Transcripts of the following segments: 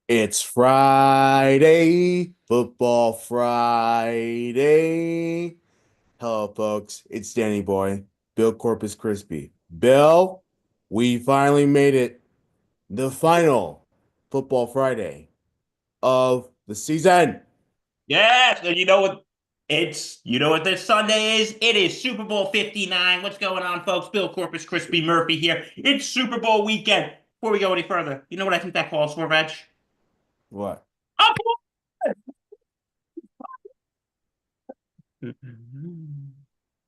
It's Friday, Football Friday. Hello, folks. It's Danny Boy, Bill Corpus Crispy. Bill, we finally made it. The final Football Friday of the season. Yes, and you know what this Sunday is? It is Super Bowl 59. What's going on, folks? Bill Corpus Crispy Murphy here. It's Super Bowl weekend. Before we go any further, you know what I think that calls for, Reg? What? I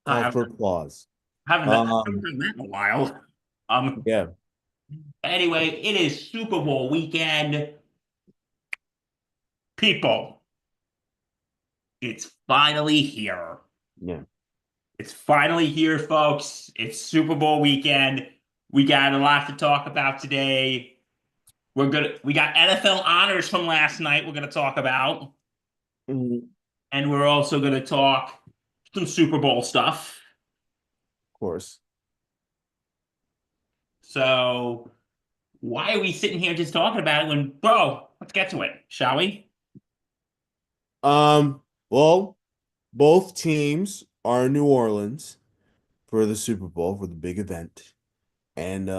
Call haven't, for applause. haven't Um, done that in a while. Um, yeah, anyway, it is Super Bowl weekend. People, it's finally here. yeah. It's finally here, folks. It's Super Bowl weekend. We got a lot to talk about today. We got NFL honors from last night we're gonna talk about. Mhm. And we're also gonna talk some Super Bowl stuff. Of course. So why are we sitting here just talking about it when, bro, let's get to it, shall we? Um, well, both teams are in New Orleans for the Super Bowl for the big event. And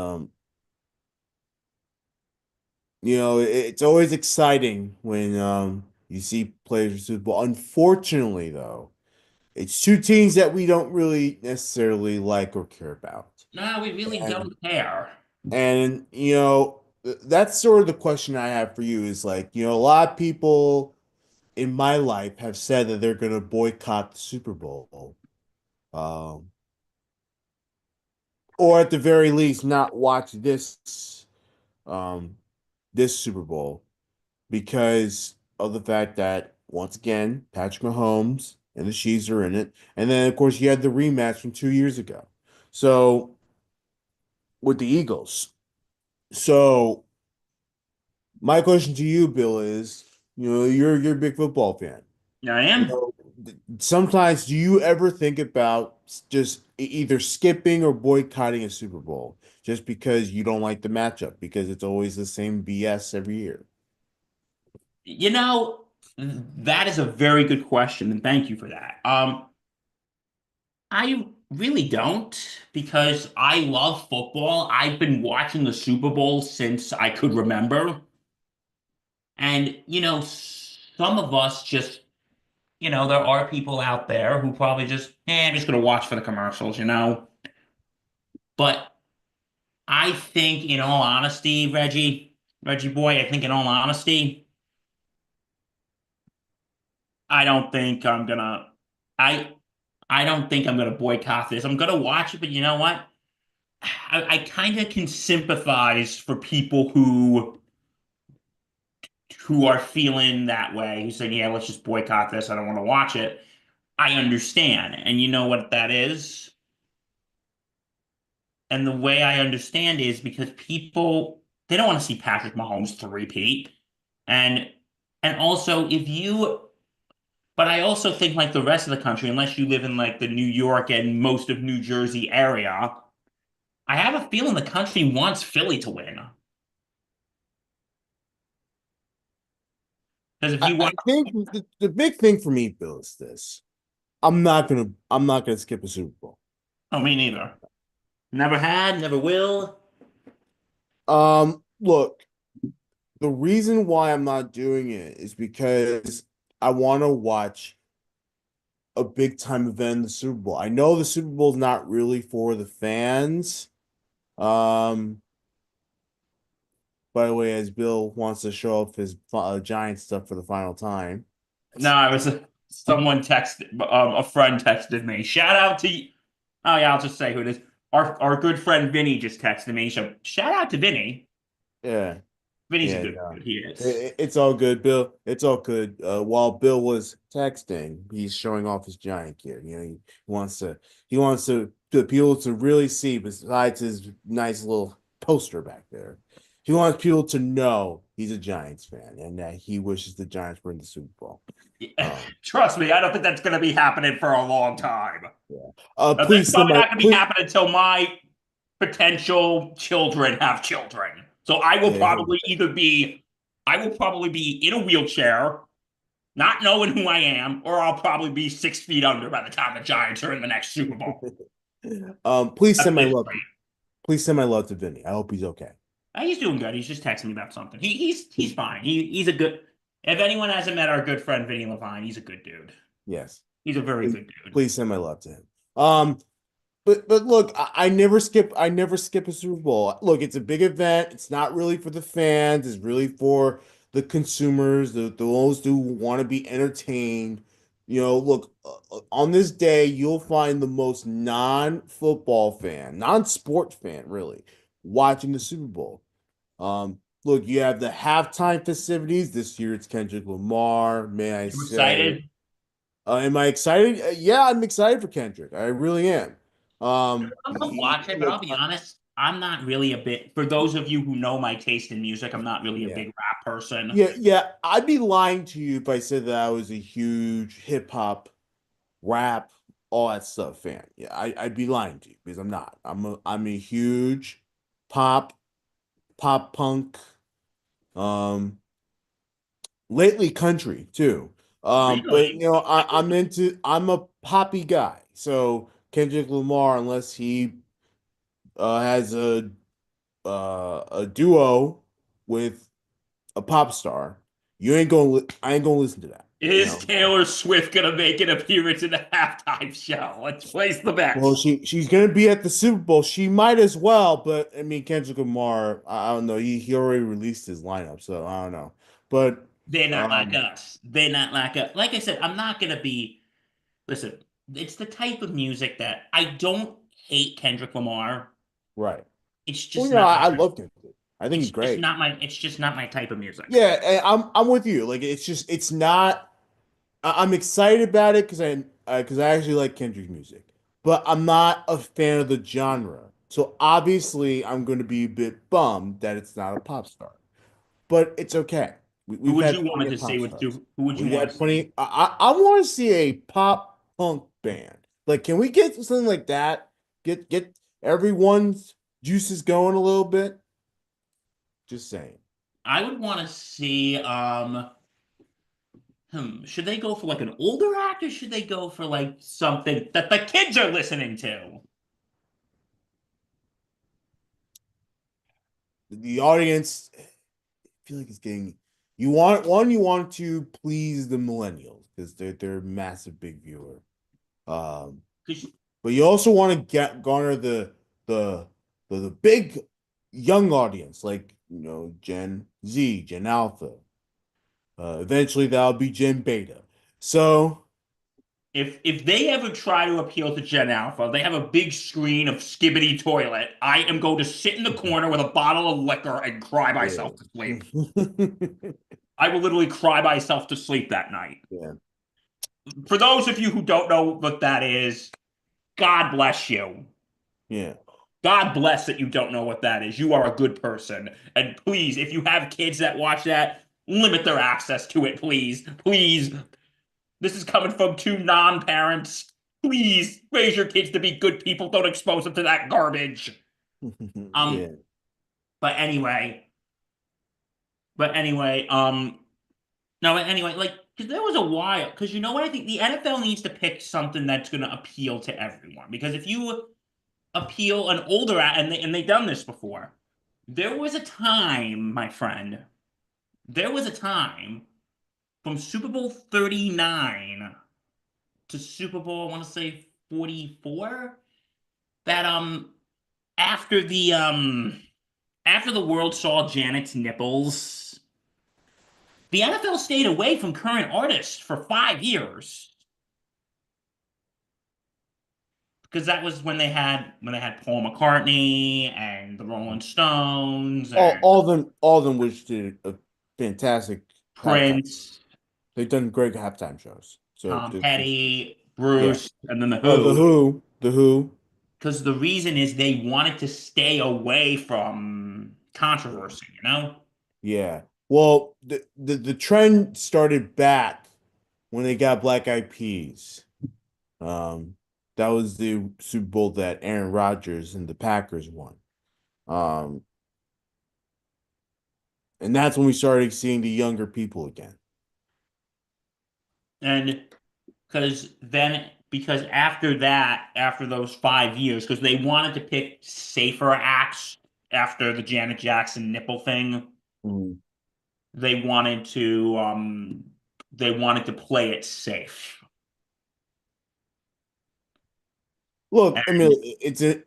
it's always exciting when you see players for Super Bowl. Unfortunately, though, it's two teams that we don't really necessarily like or care about. No, we really And don't care. that's sort of the question I have for you is like, a lot of people in my life have said that they're going to boycott the Super Bowl. Um, or at the very least not watch um this Super Bowl because of the fact that once again Patrick Mahomes and the Chiefs are in it, and then of course you had the rematch from 2 years ago. So with the Eagles. So my question to you, Bill, is you're a big football fan. I You am. know, Sometimes do you ever think about just either skipping or boycotting a Super Bowl just because you don't like the matchup because it's always the same BS every year? You know, that is a very good question, and thank you for that. I really don't because I love football. I've been watching the Super Bowl since I could remember. And, some of us just, there are people out there who probably just, I'm just going to watch for the commercials. But I think, in all honesty, Reggie boy, I think in all honesty, I don't think I'm gonna, I, I don't think I'm gonna boycott this. I'm gonna watch it, but you know what? I kind of can sympathize for people who are feeling that way, who saying, "Yeah, let's just boycott this. I don't want to watch it." I understand, and you know what that is. And the way I understand is because people they don't want to see Patrick Mahomes three-peat, and and also if you. But I also think like the rest of the country, unless you live in like the New York and most of New Jersey area, I have a feeling the country wants Philly to win. Because if I, you I want, think the big thing for me, Bill, is this. I'm not gonna skip a Super Bowl. oh, me neither. Never had, never will. Look, the reason why I'm not doing it is because I want to watch a big time event in the Super Bowl. I know the Super Bowl is not really for the fans. Um, by the way, as Bill wants to show off his giant stuff for the final time. No, I was someone texted, a friend texted me. Shout out to, oh yeah, I'll just say who it is. Our good friend Vinny just texted me. So shout out to Vinny. Yeah, Vinny's a yeah, good no. dude. He is. It's all good, Bill. It's all good. While Bill was texting, he's showing off his giant gear. Wants to he wants to people to really see besides his nice little poster back there. He wants people to know he's a Giants fan and that he wishes the Giants were in the Super Bowl. Um, Trust me, I don't think that's going to be happening for a long time. yeah. That's Please, probably somebody, not going to be please, happening until my potential children have children. So I will yeah, probably either be I will probably be in a wheelchair, not knowing who I am, or I'll probably be 6 feet under by the time the Giants are in the next Super Bowl. Please At send my this love. rate. Please send my love to Vinny. I hope he's okay. He's doing good. He's just texting me about something. He's fine. He's a good. If anyone hasn't met our good friend Vinny Levine, he's a good dude. Yes. He's a very Please, good dude. please send my love to him. But look, I never skip a Super Bowl. Look, it's a big event. It's not really for the fans. It's really for the consumers, the those who want to be entertained. Look, on this day, you'll find the most non-football fan, non-sport fan, really, watching the Super Bowl. Look, you have the halftime festivities. This year it's Kendrick Lamar. May I You say, excited? am I excited? Yeah, I'm excited for Kendrick. I really am. I'm gonna watch it, but I'll Look, be honest. I'm not really a bit. For those of you who know my taste in music, I'm not really a yeah, big rap person. yeah. I'd be lying to you if I said that I was a huge hip hop, rap, all that stuff fan. Yeah, I'd be lying to you because I'm not. I'm a huge pop, pop punk, um, lately country too. But Really? I'm a poppy guy. So Kendrick Lamar, unless he has a duo with a pop star, I ain't gonna listen to that. You Is know. Taylor Swift gonna make an appearance in the halftime show? Let's place the Well, bets. she's gonna be at the Super Bowl. She might as well, but I mean Kendrick Lamar, I don't know. He already released his lineup, so I don't know. But They're not like um, us. They're not like us. Like I said, I'm not gonna be. Listen, it's the type of music that I don't hate Kendrick Lamar. right. It's Well, just not my. I love Kendrick. I think he's It's just great. not my. It's just not my type of music. Yeah, and I'm with you. Like it's not. I'm excited about it because I actually like Kendrick's music, but I'm not a fan of the genre. So obviously, I'm going to be a bit bummed that it's not a pop star. But it's okay. Who We've would you had want plenty it to of see pop with stars. you? Who would you We've want to had see? plenty. I want to see a pop punk band. Like, can we get something like that? Get everyone's juices going a little bit. Just saying. I would want to see. Should they go for like an older act, or should they go for like something that the kids are listening to? The audience, I feel like it's getting. You want to please the millennials because they're a massive big viewer. Um, 'Cause but you also want to get garner the the big young audience, like Gen Z, Gen Alpha. Eventually that'll be Gen Beta. So if they ever try to appeal to Gen Alpha, they have a big screen of Skibbity Toilet. I am going to sit in the corner with a bottle of liquor and cry yeah. myself to sleep. I will literally cry myself to sleep that night. Yeah. For those of you who don't know what that is, God bless you. Yeah. God bless that you don't know what that is. You are a good person. And please, if you have kids that watch that, limit their access to it, please. Please. This is coming from two non-parents. Please raise your kids to be good people. Don't expose them to that garbage. Um, Yeah. but anyway, but anyway, no, anyway, like, because there was a while, because you know what? I think the NFL needs to pick something that's going to appeal to everyone. Because if you appeal an older, and they've done this before, there was a time, my friend, there was a time from Super Bowl 39 to Super Bowl, I want to say 44, that after the after the world saw Janet's nipples, the NFL stayed away from current artists for 5 years because that was when they had Paul McCartney and the Rolling Stones All and all of them which did a fantastic halftime. Prince, They've done great halftime shows. So Tom Petty, yeah. Bruce, and then the The Who. Who, the Who. Because the reason is they wanted to stay away from controversy, you know? Yeah. Well, the trend started back when they got Black Eyed Peas. Um, that was the Super Bowl that Aaron Rodgers and the Packers won. Um, And that's when we started seeing the younger people again. And because after that, after those 5 years, because they wanted to pick safer acts after the Janet Jackson nipple thing, Mm. they wanted to um they wanted to play it safe. Look, I mean, And it's an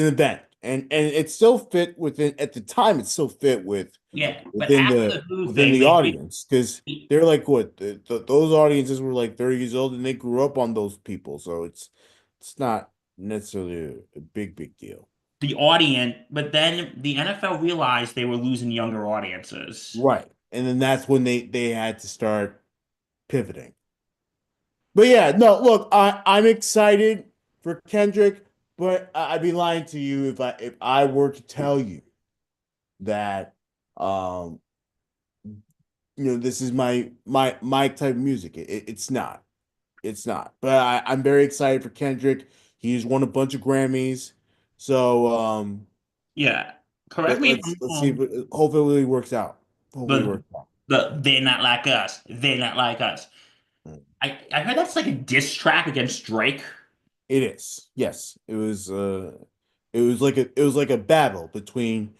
event, and it still fit within at the time. It still fit yeah, but within after the the Who within thing, the audience because they they're like what those audiences were like 30 years old and they grew up on those people, so it's not necessarily a big deal. the audience, but then the NFL realized they were losing younger audiences. Right. And then that's when they had to start pivoting. But yeah, no, look, I'm excited for Kendrick, but I'd be lying to you if I were to tell you that um this is my type of music. It's not. It's not. But I'm very excited for Kendrick. He's won a bunch of Grammys. So Yeah, correct me if I'm let's see if wrong, hopefully it works out. Hopefully it but works out. they're not like us. They're not like us. I heard that's like a diss track against Drake. It is. Yes. It was like a battle between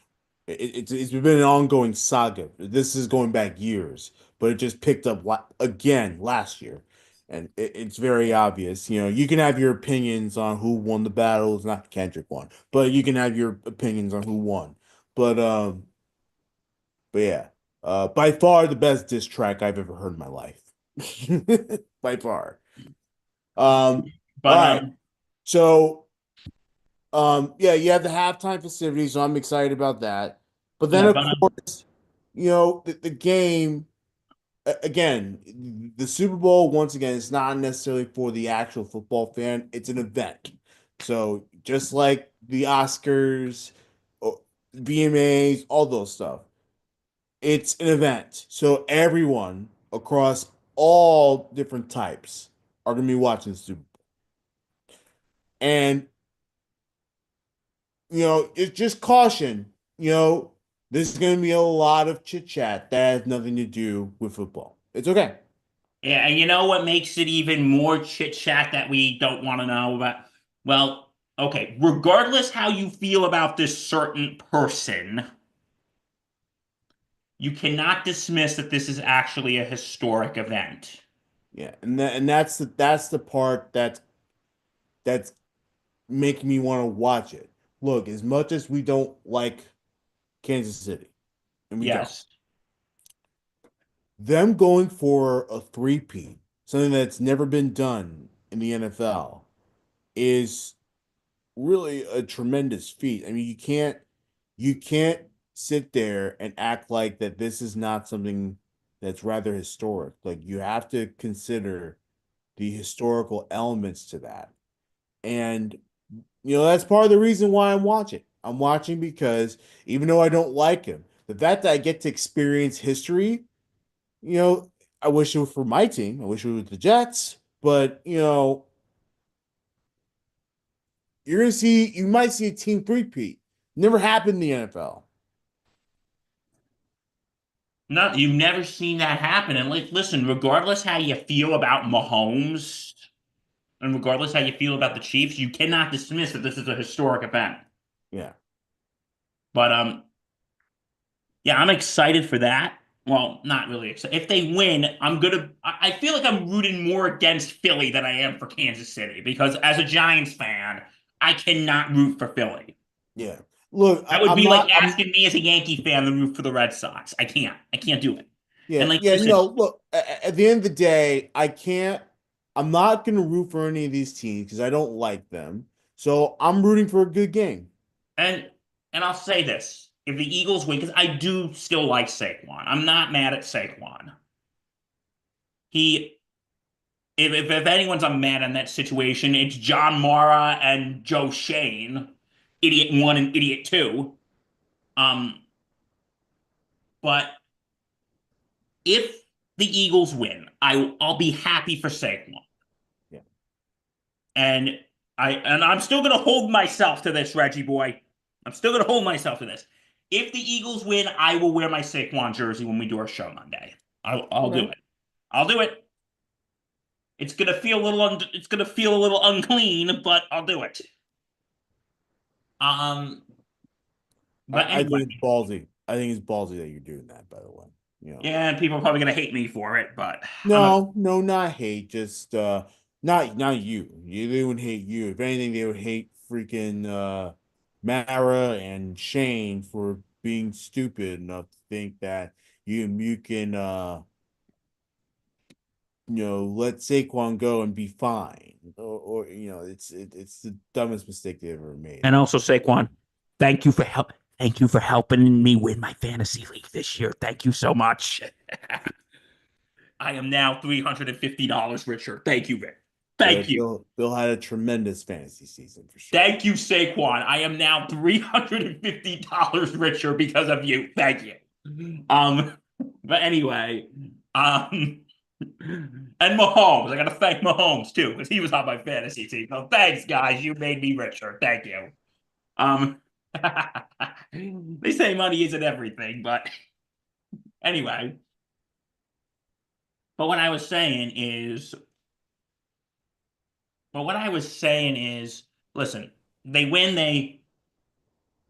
it's been an ongoing saga. This is going back years, but it just picked up again last year. And it's very obvious. You can have your opinions on who won the battle. It's not Kendrick won, but you can have your opinions on who won. But um, but yeah, by far the best diss track I've ever heard in my life. By far. All But right. So yeah, you have the halftime festivities, so I'm excited about that. But then, yeah, of but course, the game again, the Super Bowl once again is not necessarily for the actual football fan. It's an event. So just like the Oscars, or VMAs, all those stuff, it's an event. So everyone across all different types are gonna be watching the Super Bowl. And it's just caution. There's going to be a lot of chit chat that has nothing to do with football. It's okay. yeah, and you know what makes it even more chit chat that we don't want to know about? Well, okay, regardless how you feel about this certain person, you cannot dismiss that this is actually a historic event. Yeah, and that's the part that's making me want to watch it. Look, as much as we don't like Kansas City, and we don't, Yes. them going for a three-peat, something that's never been done in the NFL, is really a tremendous feat. I mean, you can't sit there and act like that this is not something that's rather historic. Like you have to consider the historical elements to that. And that's part of the reason why I'm watching. I'm watching because even though I don't like him, the fact that I get to experience history, you know, I wish it was for my team. I wish it was the Jets, but you might see a team three-peat. Never happened in the NFL. No, you've never seen that happen. And like, listen, regardless how you feel about Mahomes and regardless how you feel about the Chiefs, you cannot dismiss that this is a historic event. Yeah. But yeah, I'm excited for that. Well, not really excited. If they win, I feel like I'm rooting more against Philly than I am for Kansas City because as a Giants fan, I cannot root for Philly. Yeah. Look, That would I'm be like not. I'm asking me as a Yankee fan to root for the Red Sox. I can't. I can't do it. And Yeah, like, yeah. listen, No, look. At the end of the day, I can't. I'm not going to root for any of these teams because I don't like them. So I'm rooting for a good game. and and I'll say this: if the Eagles win, because I do still like Saquon, I'm not mad at Saquon. He, if anyone's I'm mad in that situation, it's John Mara and Joe Shane, idiot one and idiot two. Um, but if the Eagles win, I'll be happy for Saquon, Yeah. and I'm still gonna hold myself to this, Reggie boy. I'm still gonna hold myself to this. if the Eagles win, I will wear my Saquon jersey when we do our show Monday. I'll do Okay. it. I'll do it. It's gonna feel a little unclean, but I'll do it. Um, but I anyway, think it's ballsy. I think it's ballsy that you're doing that, by the way. You know. yeah, and people are probably gonna hate me for it, but I'm a No, no, not hate, just not you. They wouldn't hate you. If anything, they would hate freaking Mara and Shane for being stupid enough to think that you can let Saquon go and be fine. Or it's the dumbest mistake they ever made. and also Saquon, thank you for help. Thank you for helping me win my fantasy league this year. Thank you so much. I am now $350 richer. Thank you, Rick. Yeah, Thank you. Bill had a tremendous fantasy season for sure. Thank you, Saquon. I am now $350 richer because of you. Thank you. Um, but anyway, um, and Mahomes. I gotta thank Mahomes too, because he was on my fantasy team. So thanks, guys. You made me richer. Thank you. Um, they say money isn't everything, but anyway. But what I was saying is, but what I was saying is, listen, they win.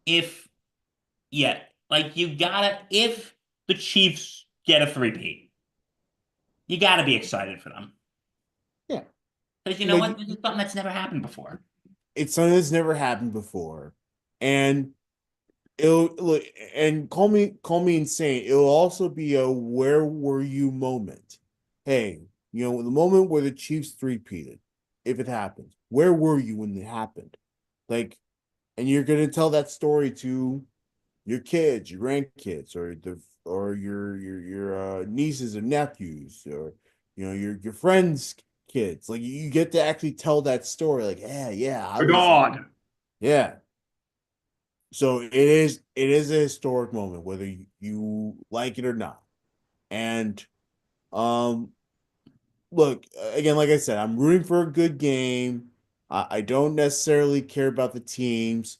If yeah, like you gotta if the Chiefs get a three-peat, you gotta be excited for them. Yeah, Because you know like what? This is something that's never happened before. it's something that's never happened before, and it'll look and call me insane. It'll also be a where were you moment. Hey, the moment where the Chiefs three-peated, if it happens, where were you when it happened? Like, and you're gonna tell that story to your kids, your grandkids, or your nieces and nephews, or your friends' kids. Like you get to actually tell that story. Like, yeah, I Your was, dog. yeah. So it is a historic moment, whether you like it or not. And um, look again, like I said, I'm rooting for a good game. I don't necessarily care about the teams.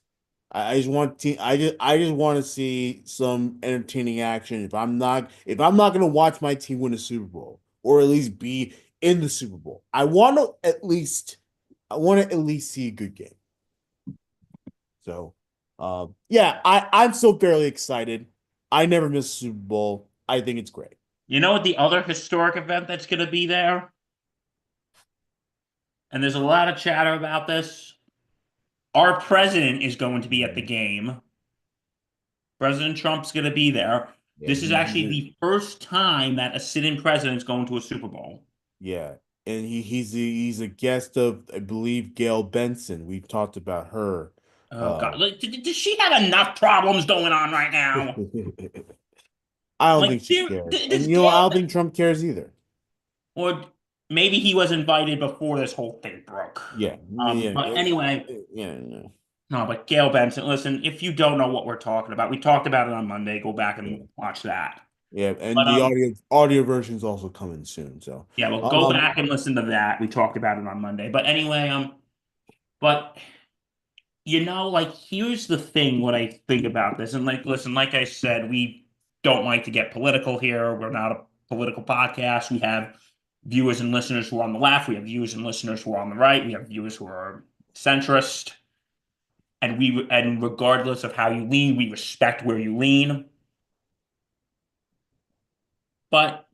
I just want to see some entertaining action. If I'm not gonna watch my team win a Super Bowl or at least be in the Super Bowl, I want to at least see a good game. So, yeah, I'm still fairly excited. I never miss a Super Bowl. I think it's great. You know what the other historic event that's going to be there? And there's a lot of chatter about this. Our president is going to be at the game. President Trump's going to be there. Yeah, This is actually the first time that a sitting president's going to a Super Bowl. yeah, and he's a guest of, I believe, Gail Benson. We've talked about her. Oh Uh, God, like, does she have enough problems going on right now? I don't Like, think she cares, and does Gail, I don't think Trump cares either. or maybe he was invited before this whole thing broke. Yeah, yeah, But anyway, yeah, no, but Gail Benson, listen, if you don't know what we're talking about, we talked about it on Monday. Go back yeah, and watch that. yeah, and But the audio version is also coming soon. So, yeah, well, go um, back and listen to that. We talked about it on Monday. But anyway, but like here's the thing, what I think about this. And like, listen, like I said, we don't like to get political here. We're not a political podcast. We have viewers and listeners who are on the left. We have viewers and listeners who are on the right. We have viewers who are centrist. And regardless of how you lean, we respect where you lean. But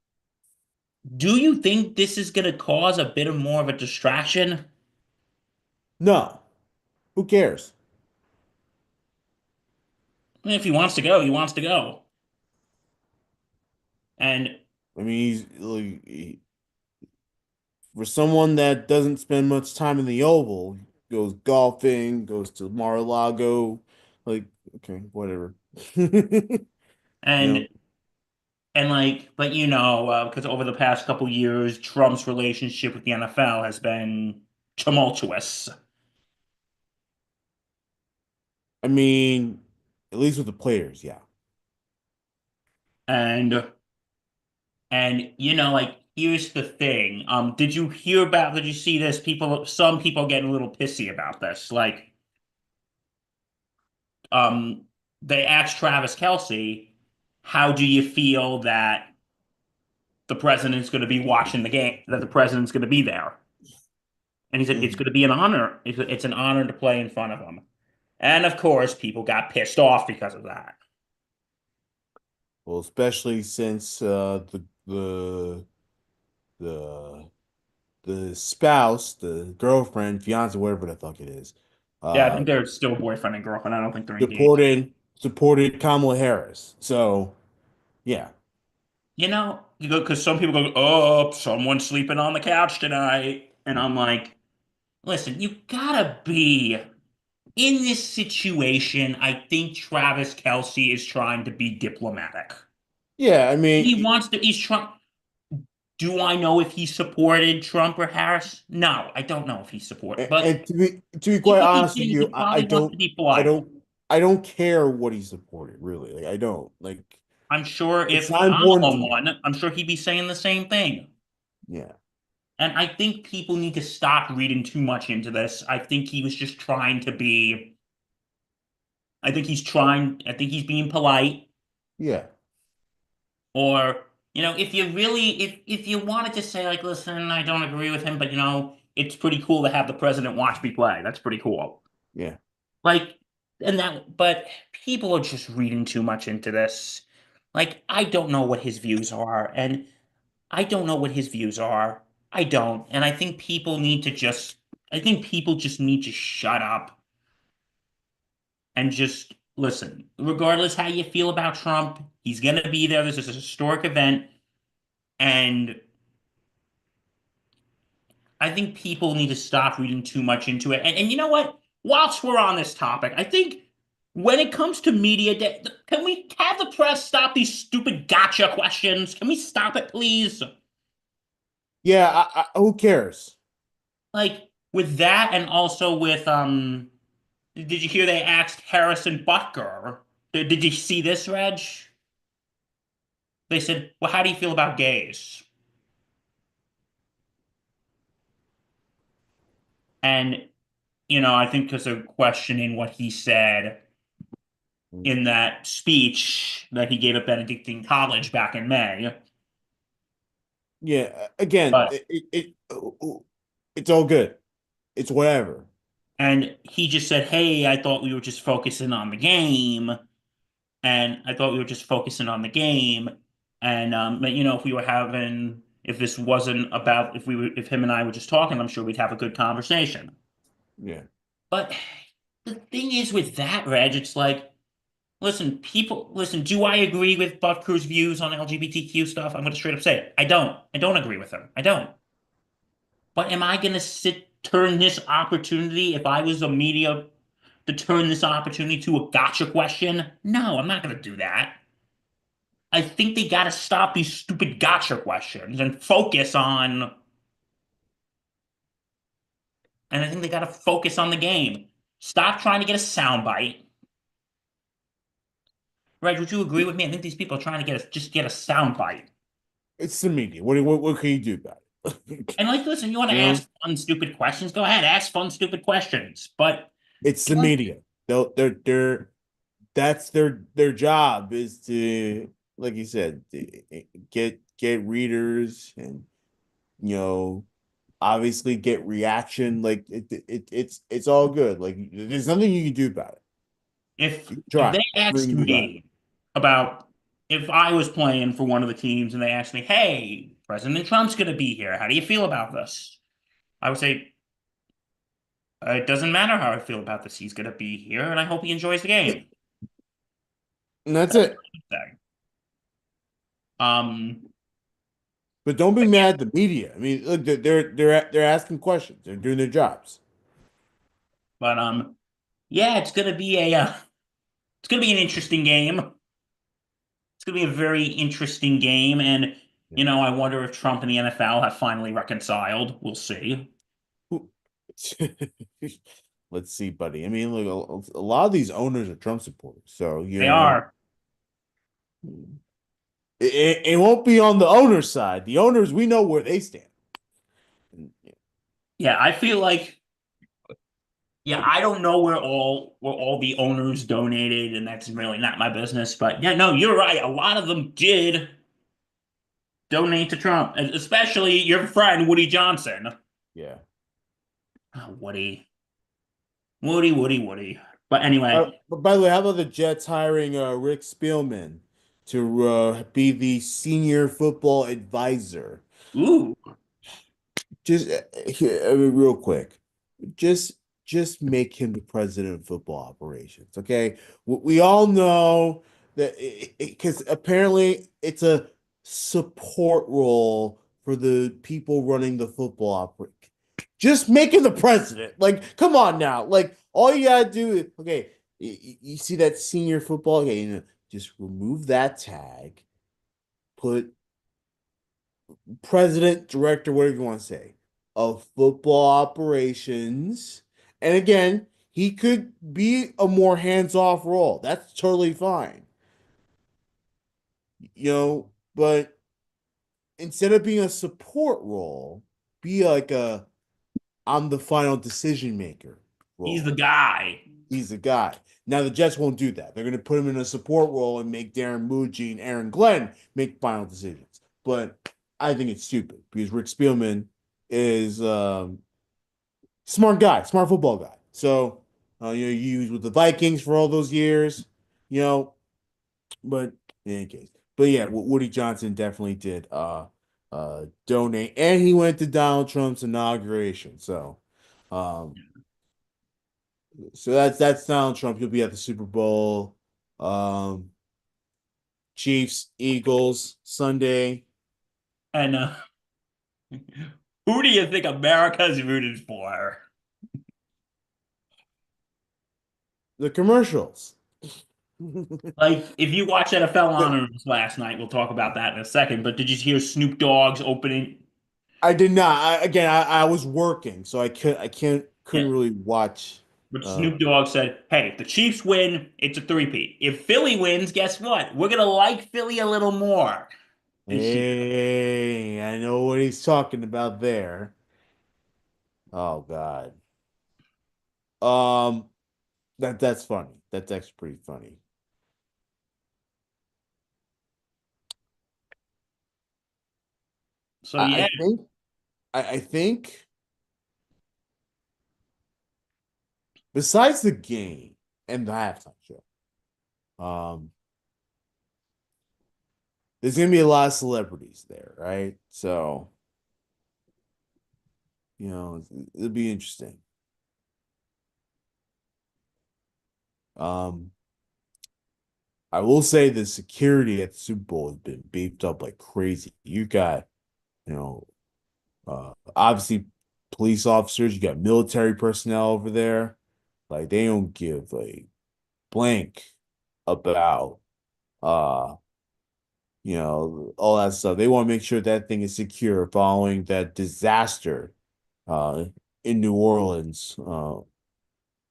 do you think this is going to cause a bit of more of a distraction? no, who cares? I mean, if he wants to go, he wants to go. And I mean, he's like, for someone that doesn't spend much time in the Oval, goes golfing, goes to Mar-a-Lago, like, okay, whatever. You know, and like, but because over the past couple years, Trump's relationship with the NFL has been tumultuous. I mean, at least with the players, yeah. And like here's the thing. Did you see this? Some people getting a little pissy about this. Um they asked Travis Kelce, how do you feel that the president's going to be watching the game, that the president's going to be there? And he said, it's Mhm. going to be an honor. It's an honor to play in front of him. And of course, people got pissed off because of that. Well, especially since the the spouse, the girlfriend, fiance, whatever the fuck it is, Yeah, I uh, think they're still boyfriend and girlfriend. I don't think they're engaged. supported Kamala Harris. So yeah, You know, you go because some people go, oh, someone's sleeping on the couch tonight. And I'm like, listen, you gotta be in this situation. I think Travis Kelce is trying to be diplomatic. yeah. I He mean, wants to, he's trying. Do I know if he supported Trump or Harris? No, I don't know if he supported, but and to be even quite if he honest with didn't, you, he probably wants to be polite. I don't care what he supported. Really, like I don't like. I'm sure It's if not important to Kamala me. won, I'm sure he'd be saying the same thing. Yeah, And I think people need to stop reading too much into this. I think he was just trying to be, I think he's being polite. yeah, Or, if you really, if you wanted to say, like, listen, I don't agree with him, but, it's pretty cool to have the president watch me play. That's pretty cool. yeah. Like, but people are just reading too much into this. Like, I don't know what his views are, and I don't know what his views are. I don't. And I think people just need to shut up and just listen. Regardless how you feel about Trump, he's going to be there. This is a historic event. And I think people need to stop reading too much into it. And you know what? Whilst we're on this topic, I think when it comes to media, can we have the press stop these stupid gotcha questions? Can we stop it, please? Yeah, who cares? Like with that, and also with did you hear they asked Harrison Butker? Did you see this, Reg? They said, "Well, how do you feel about gays?" And I think because they're questioning what he said in that speech that he gave at Benedictine College back in May. Yeah, again, But it's all good. It's whatever. and he just said, "Hey, I thought we were just focusing on the game, and I thought we were just focusing on the game, and but if we were having, if this wasn't about, if him and I were just talking, I'm sure we'd have a good conversation." Yeah. But the thing is with that, Reg, it's like, listen, do I agree with Butker's views on LGBTQ stuff? I'm going to straight up say it. I don't. I don't agree with him. I don't. But am I going to turn this opportunity, if I was a media, to turn this opportunity to a gotcha question? No, I'm not going to do that. I think they got to stop these stupid gotcha questions and I think they got to focus on the game. Stop trying to get a soundbite. Reg, would you agree with me? I think these people are trying to just get a soundbite. It's the media. What can you do about it? And like, listen, you want to You know, ask fun, stupid questions? Go ahead, ask fun, stupid questions. But it's the like, media. They're that's their job is to, like you said, get readers and you know obviously get reaction. Like it's all good. Like there's nothing you can do about it. if You can if try. they Nothing asked you can do about it. me about if I was playing for one of the teams and they asked me, "Hey, President Trump's going to be here. How do you feel about this?" I would say, "It doesn't matter how I feel about this. He's going to be here, and I hope he enjoys the game." And that's That's what it. I would say. Um, But don't be mad at the media. I mean, look, they're asking questions. They're doing their jobs. but yeah, it's gonna be an interesting game. It's gonna be a very interesting game, and Yeah. I wonder if Trump and the NFL have finally reconciled. We'll see. Who- Let's see, buddy. I mean, look, a lot of these owners are Trump supporters, so They are. it won't be on the owner's side. The owners, we know where they stand. Yeah, I feel like Yeah, I don't know where all the owners donated, and that's really not my business. But yeah, no, you're right. A lot of them did donate to Trump, especially your friend Woody Johnson. Yeah. Oh, Woody, Woody, Woody, Woody. But anyway, But by the way, how about the Jets hiring Rick Spielman to be the senior football advisor? ooh, Just here, I mean, real quick, just just make him the president of football operations. Okay, we all know that because apparently it's a support role for the people running the football operation. Just make him the president. Like, come on now. Like, all you gotta do is okay. You see that senior football? Okay, just remove that tag. Put president, director, whatever you want to say, of football operations. And again, he could be a more hands-off role. That's totally fine. But instead of being a support role, be like a I'm the final decision maker he's the role. guy. He's the guy. Now the Jets won't do that. They're going to put him in a support role and make Darren Muji and Aaron Glenn make final decisions. But I think it's stupid because Rick Spielman is smart guy, smart football guy. So he was with the Vikings for all those years, you know. But in any case, but yeah, Woody Johnson definitely did donate, and he went to Donald Trump's inauguration. Um, so that's Donald Trump. He'll be at the Super Bowl. Um, Chiefs, Eagles, Sunday. And who do you think America's rooted for? The commercials. Like, if you watch NFL Honors last night, we'll talk about that in a second. But did you hear Snoop Dogg's opening? I did not. I was working, so couldn't Yeah, really watch. but Uh, Snoop Dogg said, "Hey, if the Chiefs win, it's a three-peat. If Philly wins, guess what? We're gonna like Philly a little more this year." hey, I know what he's talking about there. Oh God. Um, that's funny. That's actually pretty funny. So I yeah, think I think besides the game and the halftime show, there's gonna be a lot of celebrities there, right? So, it'll be interesting. Um, I will say the security at the Super Bowl has been beefed up like crazy. You got, you know, obviously police officers, you got military personnel over there. Like they don't give a blank about uh all that stuff. They want to make sure that thing is secure following that disaster uh in New Orleans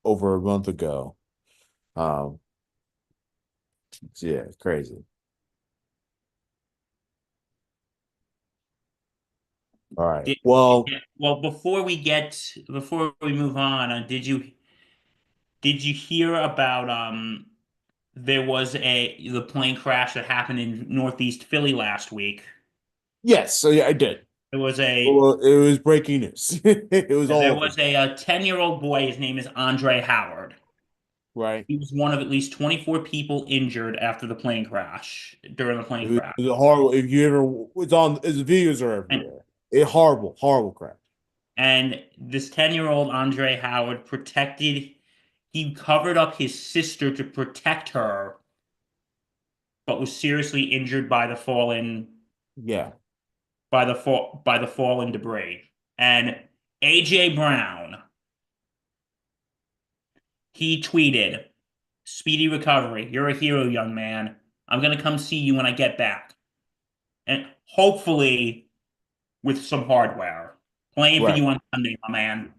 over a month ago. Um yeah, it's crazy. All right. Did- Well, yeah. Well, before we move on, did you hear about there was the plane crash that happened in Northeast Philly last week? yes, so yeah, I did. There was a Well, it was breaking news. It was there all over, was a 10-year-old boy. His name is Andre Howard. right? He was one of at least 24 people injured after the plane crash, during the plane crash. It was a horrible. If you ever, it's on. His videos are And everywhere. A horrible, horrible crash. and this 10-year-old Andre Howard he covered up his sister to protect her, but was seriously injured Yeah, by the fallen debris. And AJ Brown, he tweeted, "Speedy recovery. You're a hero, young man. I'm gonna come see you when I get back." And hopefully with some hardware. Playing for right. you on Sunday, my man.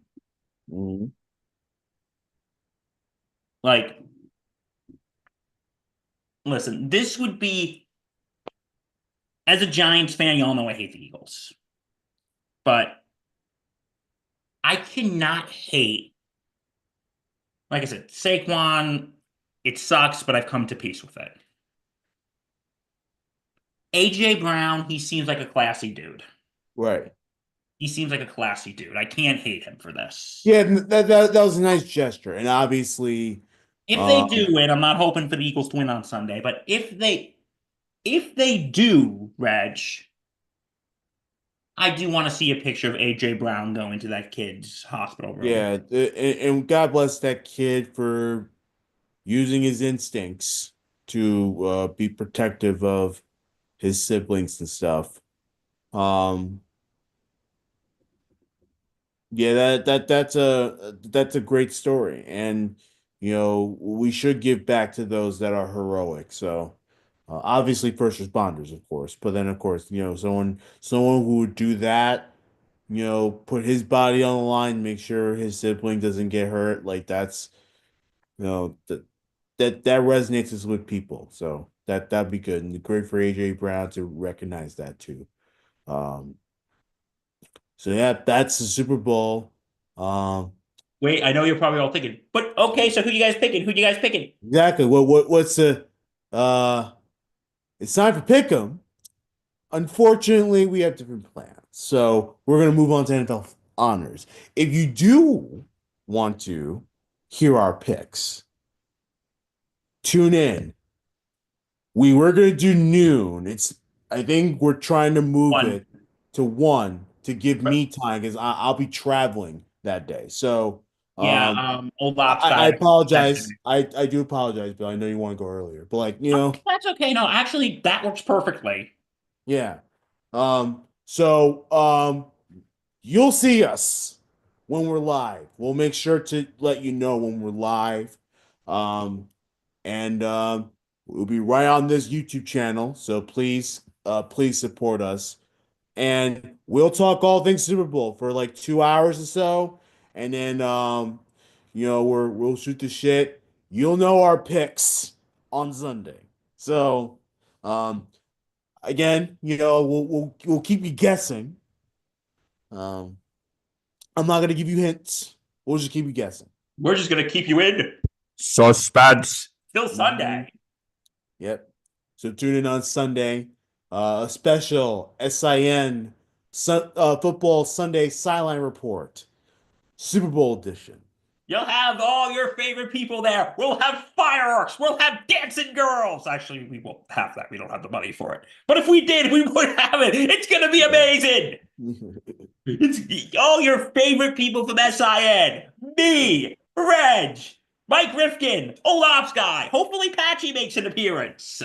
Mhm. Like, listen, this would be, as a Giants fan, y'all know I hate the Eagles. But I cannot hate Like I said, Saquon, it sucks, but I've come to peace with it. AJ Brown, he seems like a classy dude. Right. He seems like a classy dude. I can't hate him for this. Yeah, that was a nice gesture, and obviously, If they do um, win, I'm not hoping for the Eagles to win on Sunday, but if they do, Reg, I do want to see a picture of AJ Brown going to that kid's hospital room. yeah, and God bless that kid for using his instincts to be protective of his siblings and stuff. Um, yeah, that's a great story, and we should give back to those that are heroic. So, obviously, first responders, of course, but then, of course, someone who would do that, put his body on the line, make sure his sibling doesn't get hurt. Like that's, that resonates with people. So that'd be good, and great for AJ Brown to recognize that too. Um, so yeah, that's the Super Bowl. Um, Wait, I know you're probably all thinking, but okay, so who you guys picking? Who you guys picking? exactly. What's the uh? It's time for pick'em. Unfortunately, we have different plans, so we're gonna move on to NFL honors. If you do want to hear our picks, tune in. We were gonna do noon. I think we're trying to move One. it to 1 to give me time because I'll be traveling that day. So Yeah, um old ops I died. apologize. I do apologize, Bill. I know you want to go earlier, but like, That's okay. No, actually, that works perfectly. yeah. So you'll see us when we're live. We'll make sure to let you know when we're live. Um and we'll be right on this YouTube channel. So please support us. And we'll talk all things Super Bowl for like 2 hours or so, and then we'll shoot the shit. You'll know our picks on Sunday. So again, we'll keep you guessing. Um, I'm not gonna give you hints. We'll just keep you guessing. We're just gonna keep you in. Suspense. Still Mhm. Sunday. Yep. So tune in on Sunday. A special Football Sunday Sideline Report, Super Bowl edition. You'll have all your favorite people there. We'll have fireworks. We'll have dancing girls. Actually, we won't have that. We don't have the money for it. But if we did, we would have it. It's gonna be Yeah. amazing. It's all your favorite people from SIN. Me, Reg, Mike Rifkin, Olaf's guy. Hopefully Patchy makes an appearance.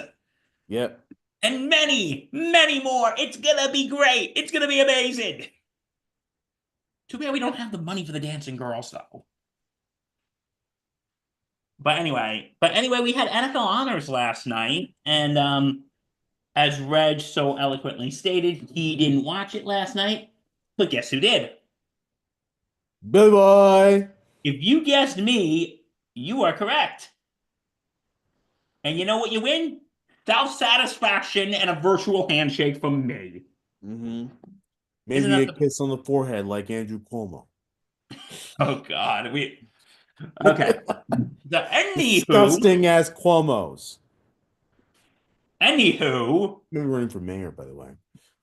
Yep. And many, many more. It's gonna be great. It's gonna be amazing. Too bad we don't have the money for the dancing girls, though. But anyway, we had NFL honors last night, and as Reg so eloquently stated, he didn't watch it last night. But guess who did? Bye bye. If you guessed me, you are correct. And you know what you win? Self satisfaction and a virtual handshake from me. hmm Isn't Maybe that a the? kiss on the forehead like Andrew Cuomo. Oh God, we okay. The Disgusting ass Cuomo's. anywho, Maybe running for mayor, by the way.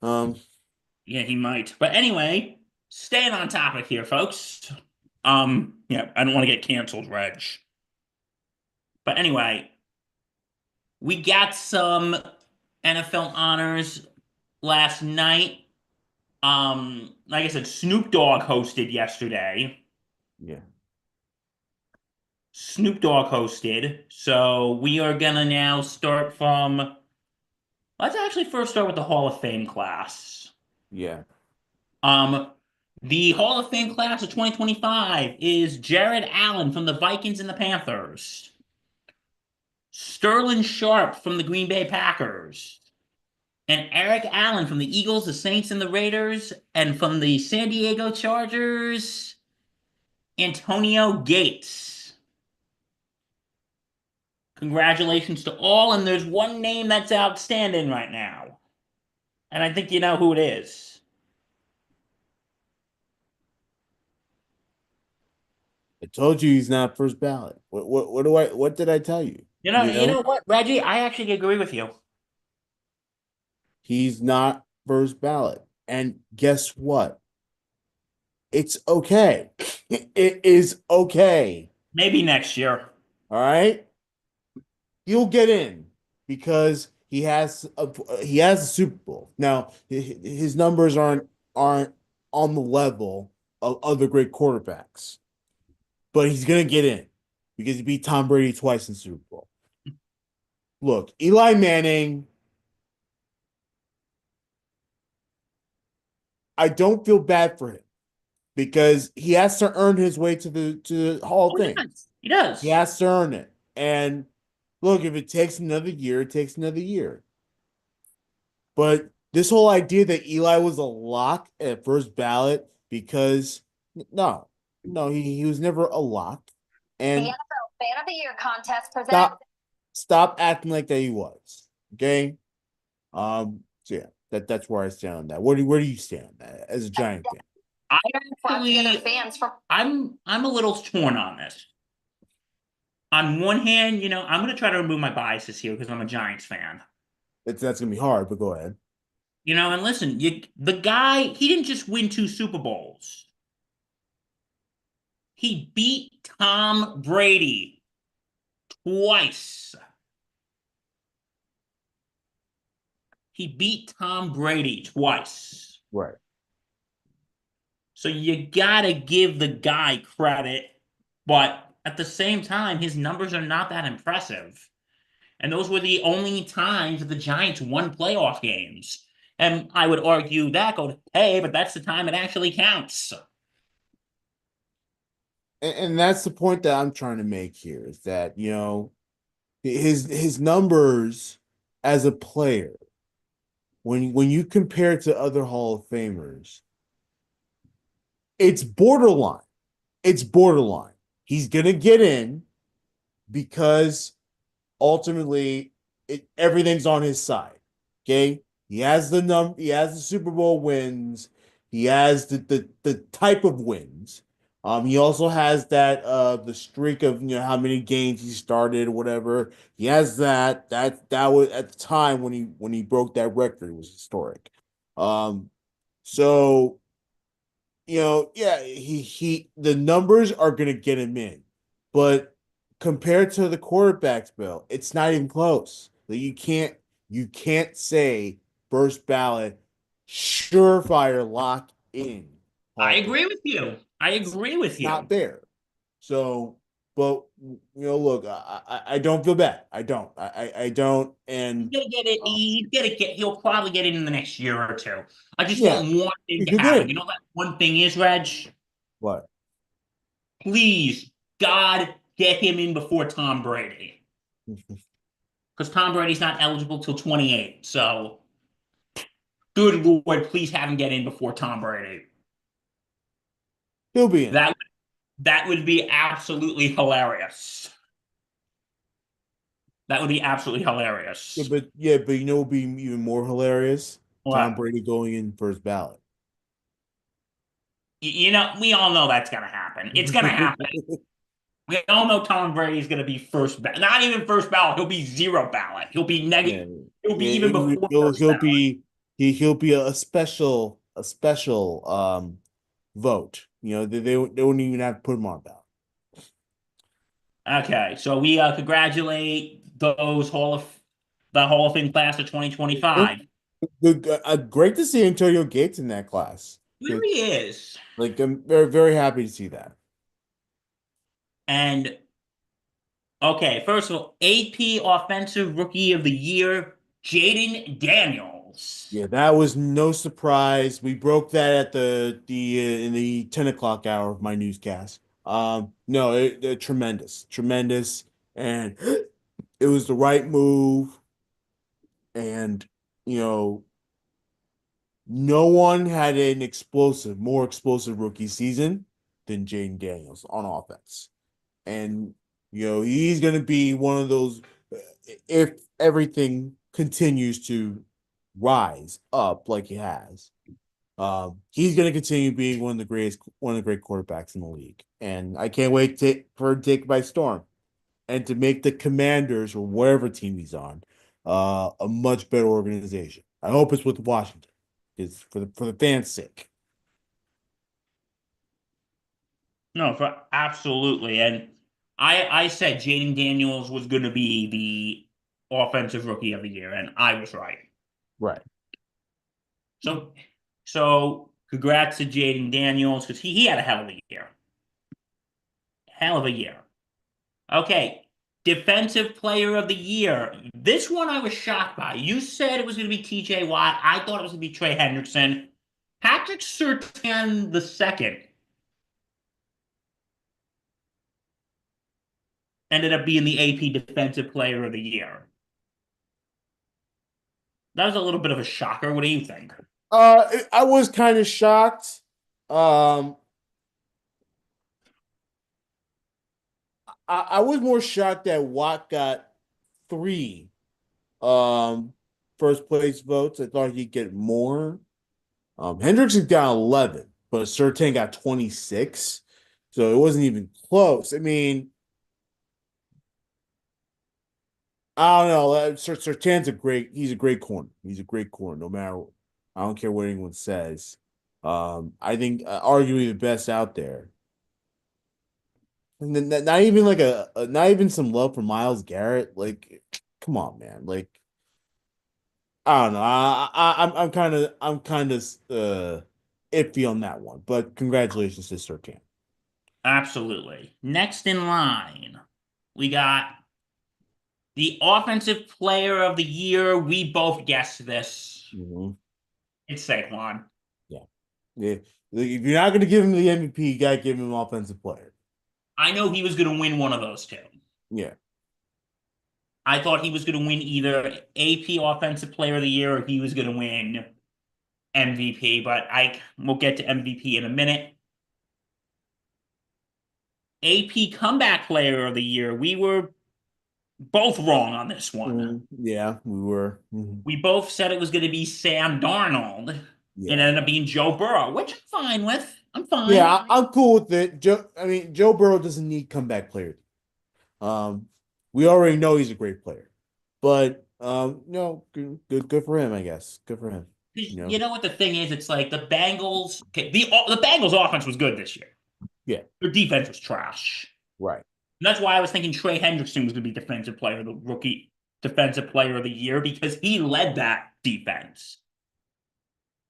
Um, yeah, he might. But anyway, staying on topic here, folks. Yeah, I don't want to get canceled, Reg. But anyway, we got some NFL honors last night. Like I said, Snoop Dogg hosted yesterday. yeah, Snoop Dogg hosted. So we are gonna now start from. Let's actually first start with the Hall of Fame class. yeah, Um, the Hall of Fame class of 2025 is Jared Allen from the Vikings and the Panthers, Sterling Sharp from the Green Bay Packers, and Eric Allen from the Eagles, the Saints, and the Raiders, and from the San Diego Chargers, Antonio Gates. Congratulations to all, and there's one name that's outstanding right now, and I think you know who it is. I told you he's not first ballot. What did I tell you? You You know, know what, Reggie? I actually agree with you. he's not first ballot. And guess what? It's okay. It is okay. Maybe next year. All right. He'll get in because he has a Super Bowl. Now his numbers aren't on the level of other great quarterbacks, but he's gonna get in because he beat Tom Brady twice in Super Bowl. Look, Eli Manning, I don't feel bad for him because he has to earn his way to the Hall of Oh, he Fame. does. He He does. has to earn it. And look, if it takes another year, it takes another year. But this whole idea that Eli was a lock at first ballot because no, no, he was never a lock. The And NFL Fan of the Year contest presented. stop acting like that he was. Okay. So yeah, that's where I stand on that. Where do you stand on that as a Giant fan? I The other actually, fans from I'm a little torn on this. On one hand, I'm going to try to remove my biases here because I'm a Giants fan. That's gonna be hard, but go ahead. And listen, the guy, he didn't just win two Super Bowls. He beat Tom Brady twice. He beat Tom Brady twice. Right. So you gotta give the guy credit, but at the same time, his numbers are not that impressive. And those were the only times that the Giants won playoff games. And I would argue that, go, hey, but that's the time it actually counts. And that's the point that I'm trying to make here is that, his numbers as a player, when you compare it to other Hall of Famers, it's borderline. It's borderline. He's gonna get in because ultimately everything's on his side. Okay. He has the Super Bowl wins. He has the type of wins. He also has that the streak of how many games he started, whatever. He has that. That was at the time when he broke that record, it was historic. Um so yeah, he the numbers are gonna get him in, but compared to the quarterbacks, Bill, it's not even close. Like you can't say first ballot, surefire lock in I Hall of Fame. agree with you. I agree with Not you. there. So, but look, I don't feel bad. I don't. I don't. He's And gonna get it. He'll probably get it in the next year or two. I just yeah, want one thing to he'll get happen. it. You know what one thing is, Reg? What? Please, God, get him in before Tom Brady. Because Tom Brady's not eligible till 28. So, good Lord, please have him get in before Tom Brady. He'll be in. That that would be absolutely hilarious. That would be absolutely hilarious. But you know what would be even more hilarious? Tom What? Brady going in first ballot. We all know that's gonna happen. It's gonna happen. We all know Tom Brady's gonna be first ballot. Not even first ballot. He'll be zero ballot. He'll be Yeah, negative. He'll be yeah, even before first he'll ballot. be he'll be a special vote. They wouldn't even have to put him on ballot. Okay, so we congratulate the Hall of Fame class of 2025. Great to see Antonio Gates in that class. It really is. Like I'm very very happy to see that. And okay, first of all, AP Offensive Rookie of the Year, Jaden Daniels. Yeah, that was no surprise. We broke that at the in the 10 o'clock hour of my newscast. No, tremendous, tremendous, and it was the right move. And you know, no one had more explosive rookie season than Jaden Daniels on offense. And he's going to be one of those if everything continues to rise up like it has. He's going to continue being one of the great quarterbacks in the league, and I can't wait for him to take it by storm and to make the Commanders or whatever team he's on a much better organization. I hope it's with Washington, it's for the fans' sake. No, for absolutely. And I said Jaden Daniels was going to be the offensive rookie of the year, and I was right. Right. So, so congrats to Jaden Daniels because he had a hell of a year. Hell of a year. Okay, defensive player of the year. This one I was shocked by. You said it was going to be TJ Watt. I thought it was going to be Trey Hendrickson. Patrick Surtain the second ended up being the AP defensive player of the year. That was a little bit of a shocker. What do you think? I was kind of shocked. I was more shocked that Watt got 3 first place votes. I thought he'd get more. Hendrickson got 11, but Surtain got 26. So it wasn't even close. I mean, I don't know. Surtain's he's a great corner. He's a great corner, no matter, I don't care what anyone says. I think arguably the best out there. And then not even like not even some love for Myles Garrett. Like, come on, man. Like, I don't know. I'm kind of iffy on that one. But congratulations to Surtain. Absolutely. Next in line, we got the offensive player of the year. We both guessed this. Mm-hmm. It's Saquon. Yeah. If you're not going to give him the MVP, you got to give him offensive player. I know he was going to win one of those two. Yeah. I thought he was going to win either AP Offensive Player of the Year or he was going to win MVP, but we'll get to MVP in a minute. AP Comeback Player of the Year. We were both wrong on this one. Mm-hmm. Yeah, we were. Mm-hmm. We both said it was going to be Sam Darnold. Yeah. It ended up being Joe Burrow, which I'm fine with. I'm fine. Yeah, I'm cool with it. Joe Burrow doesn't need comeback player. We already know he's a great player, but good for him, I guess. Good for him. You know what the thing is? It's like the Bengals. Okay, the Bengals offense was good this year. Yeah, their defense was trash. Right. And that's why I was thinking Trey Hendrickson was going to be the rookie defensive player of the year because he led that defense.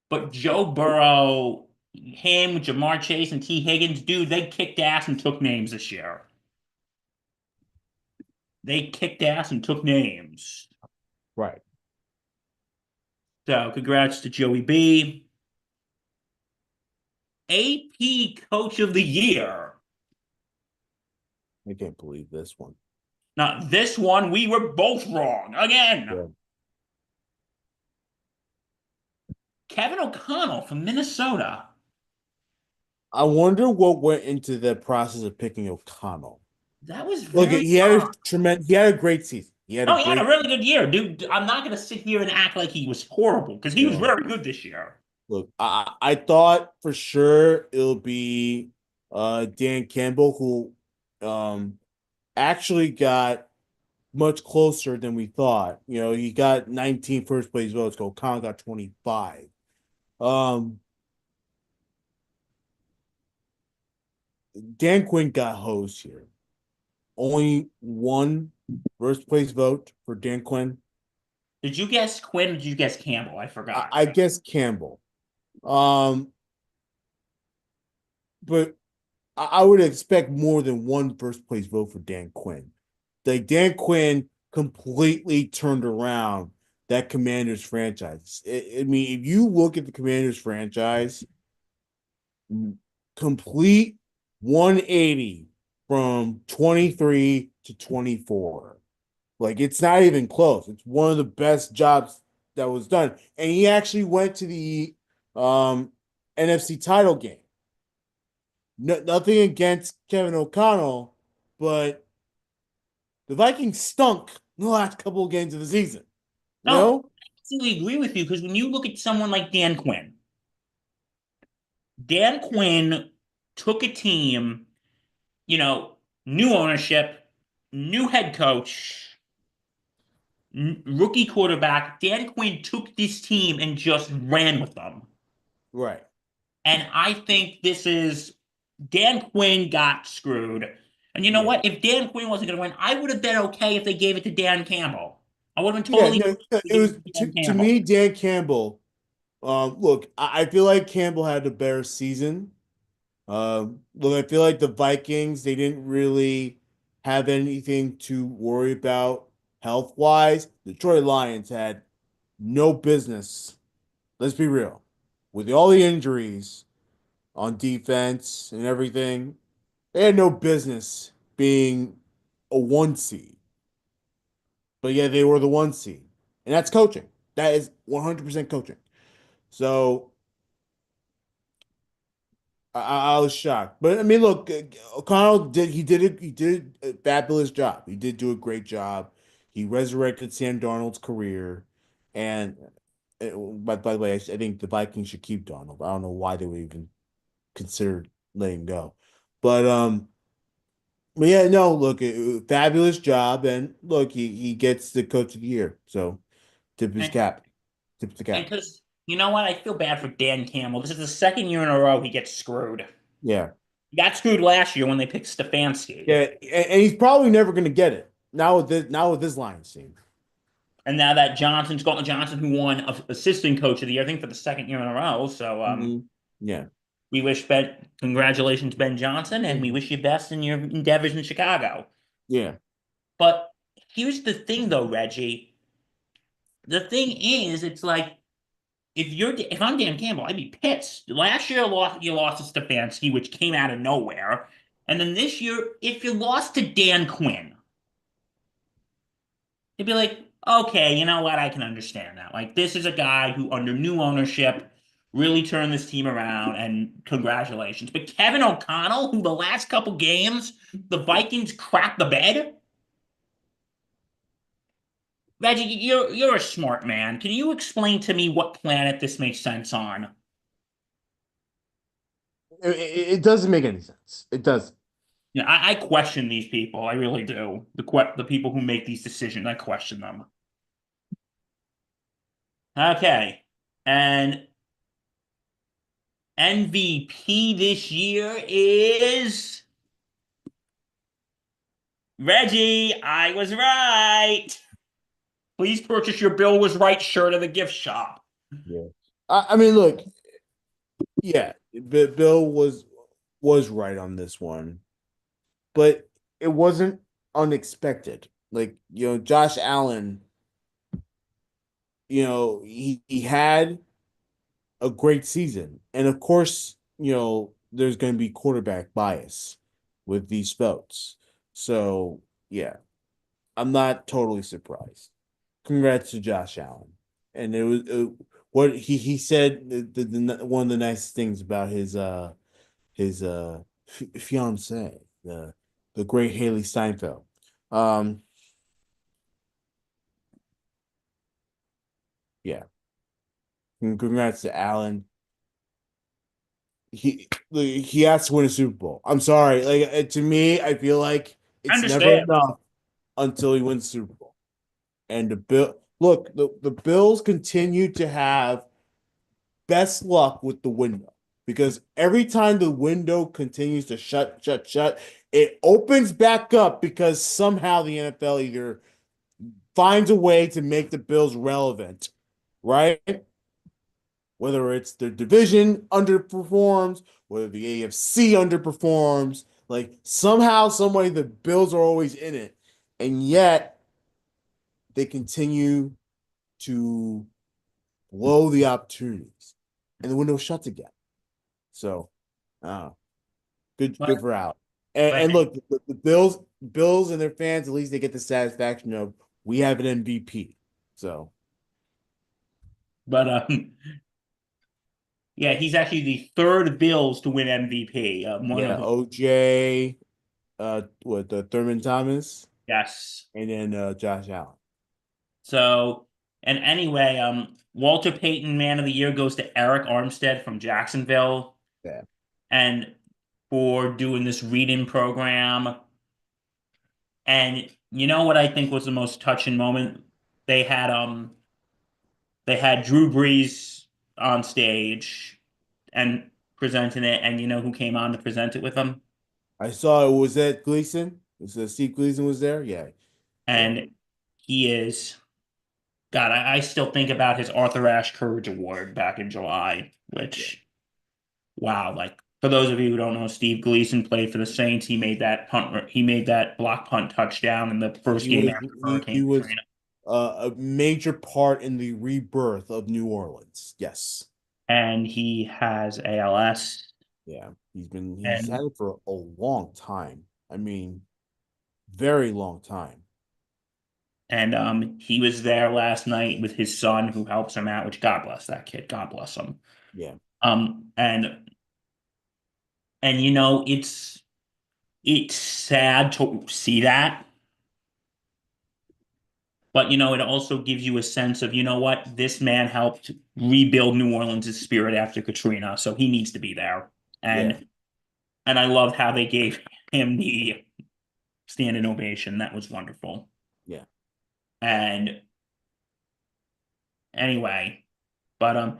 But Joe Burrow, him, Jamar Chase, and T. Higgins, dude, they kicked ass and took names this year. They kicked ass and took names. Right. So congrats to Joey B. AP Coach of the Year. I can't believe this one. Now, this one, we were both wrong. Again. Yeah. Kevin O'Connell from Minnesota. I wonder what went into the process of picking O'Connell. That was look. He had a great season. He had a really good year, dude. I'm not gonna sit here and act like he was horrible because he was very good this year. Look, I thought for sure it'll be Dan Campbell, who actually got much closer than we thought. You know, he got 19 first place votes. O'Connell got 25. Dan Quinn got hosed here. Only one first place vote for Dan Quinn. Did you guess Quinn or did you guess Campbell? I forgot. I guess Campbell. But I would expect more than one first place vote for Dan Quinn. Like, Dan Quinn completely turned around that Commanders franchise. I mean, if you look at the Commanders franchise, complete 180 from 23 to 24. Like, it's not even close. It's one of the best jobs that was done. And he actually went to the NFC title game. Nothing against Kevin O'Connell, but the Vikings stunk in the last couple of games of the season. No, I absolutely agree with you because when you look at someone like Dan Quinn, Dan Quinn took a team, new ownership, new head coach, rookie quarterback. Dan Quinn took this team and just ran with them. Right. And I think this is Dan Quinn got screwed. And you know Yeah. what? If Dan Quinn wasn't going to win, I would have been okay if they gave it to Dan Campbell. I would have been Yeah, totally no, okay if they it gave was it to Dan to Campbell. me, Dan Campbell. Look, I feel like Campbell had a better season. Look, I feel like the Vikings, they didn't really have anything to worry about health wise. Detroit Lions had no business. Let's be real. With all the injuries on defense and everything, they had no business being a 1 seed. But yeah, they were the 1 seed. And that's coaching. That is 100% coaching. So I was shocked. But I mean, look, O'Connell did a fabulous job. He did do a great job. He resurrected Sam Darnold's career. And by the way, I think the Vikings should keep Darnold. I don't know why they would even consider letting go. But but yeah, no, look, fabulous job, and look, he gets the coach of the year. So tip his And cap, tip the and cap. because you know what? I feel bad for Dan Campbell. This is the second year in a row he gets screwed. Yeah, He got screwed last year when they picked Stefanski. yeah, and he's probably never going to get it now with this Lions team. And now that Johnson, who won assistant coach of the year, I think for the second year in a row. So Yeah, we wish congratulations, Ben Johnson, and we wish you best in your endeavors in Chicago. yeah, But here's the thing, though, Reggie. The thing is, it's like if I'm Dan Campbell, I'd be pissed. Last year, you lost to Stefanski, which came out of nowhere, and then this year, if you lost to Dan Quinn, it'd be like, okay, you know what? I can understand that. Like, this is a guy who, under new ownership, really turned this team around, and congratulations. But Kevin O'Connell, who the last couple games, the Vikings crapped the bed. Reggie, you're a smart man. Can you explain to me what planet this makes sense on? it doesn't make any sense. It does. Yeah, I question these people. I really do. The people who make these decisions, I question them. Okay, and MVP this year is Reggie. I was right. Please purchase your Bill was right shirt at the gift shop. Yeah, I mean, look, yeah, Bill was right on this one, but it wasn't unexpected. Like, Josh Allen, he had a great season. And of course, there's going to be quarterback bias with these votes. So, yeah, I'm not totally surprised. Congrats to Josh Allen. And it was what he said one of the nicest things about his fiance, the great Haley Steinfeld. Um, yeah, congrats to Allen. He has to win a Super Bowl. I'm sorry. Like, to me, I feel like I it's never understand. enough until he wins the Super Bowl. And the Bills continue to have best luck with the window because every time the window continues to shut, it opens back up because somehow the NFL either finds a way to make the Bills relevant, right? Whether it's the division underperforms, whether the AFC underperforms, like somehow, some way, the Bills are always in it, and yet they continue to blow the opportunities, and the window shuts again. So, uh, good But for Al. And but look, the Bills and their fans, at least they get the satisfaction of we have an MVP. So, but yeah, he's actually the third Bills to win MVP. One yeah, of OJ, Thurman Thomas, yes. and then Josh Allen. So, and anyway, Walter Payton Man of the Year goes to Eric Armstead from Jacksonville. Yeah. and for doing this reading program. And you know what I think was the most touching moment? They had um they had Drew Brees on stage and presenting it, and you know who came on to present it with them? I saw it. Was that Gleason? Was that Steve Gleason was there? Yeah. Yeah. And he is God, I still think about his Arthur Ashe Courage Award back in July, Yeah. which wow, like for those of you who don't know, Steve Gleason played for the Saints. He made that block punt touchdown in the first He game was after he Hurricane was Katrina. a major part in the rebirth of New Orleans. Yes. And he has ALS. Yeah. He's had And it for a long time. I mean, very long time. he was there last night with his son who helps him out, which God bless that kid. God bless him. Yeah. Um and and you know, it's sad to see that. But you know, it also gives you a sense of, you know what, this man helped rebuild New Orleans' spirit after Katrina, so he needs to be there. Yeah. And I loved how they gave him the standing ovation. That was wonderful. Yeah. And anyway, but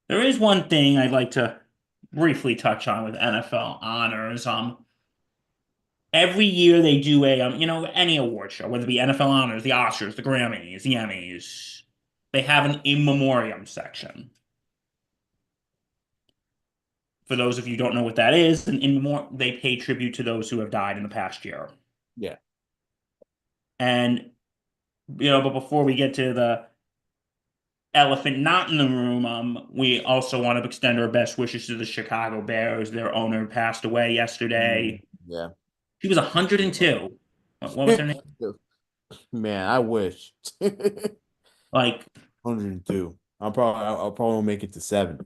there is one thing I'd like to briefly touch on with NFL honors. Every year they do a any award show, whether it be NFL honors, the Oscars, the Grammys, the Emmys. They have an in memoriam section. For those of you who don't know what that is, an in memoriam, they pay tribute to those who have died in the past year. Yeah. And but before we get to the elephant not in the room, we also want to extend our best wishes to the Chicago Bears. Their owner passed away yesterday. Yeah. She was 102. What was her name? Man, I wish. Like, 102. I'll probably won't make it to 7.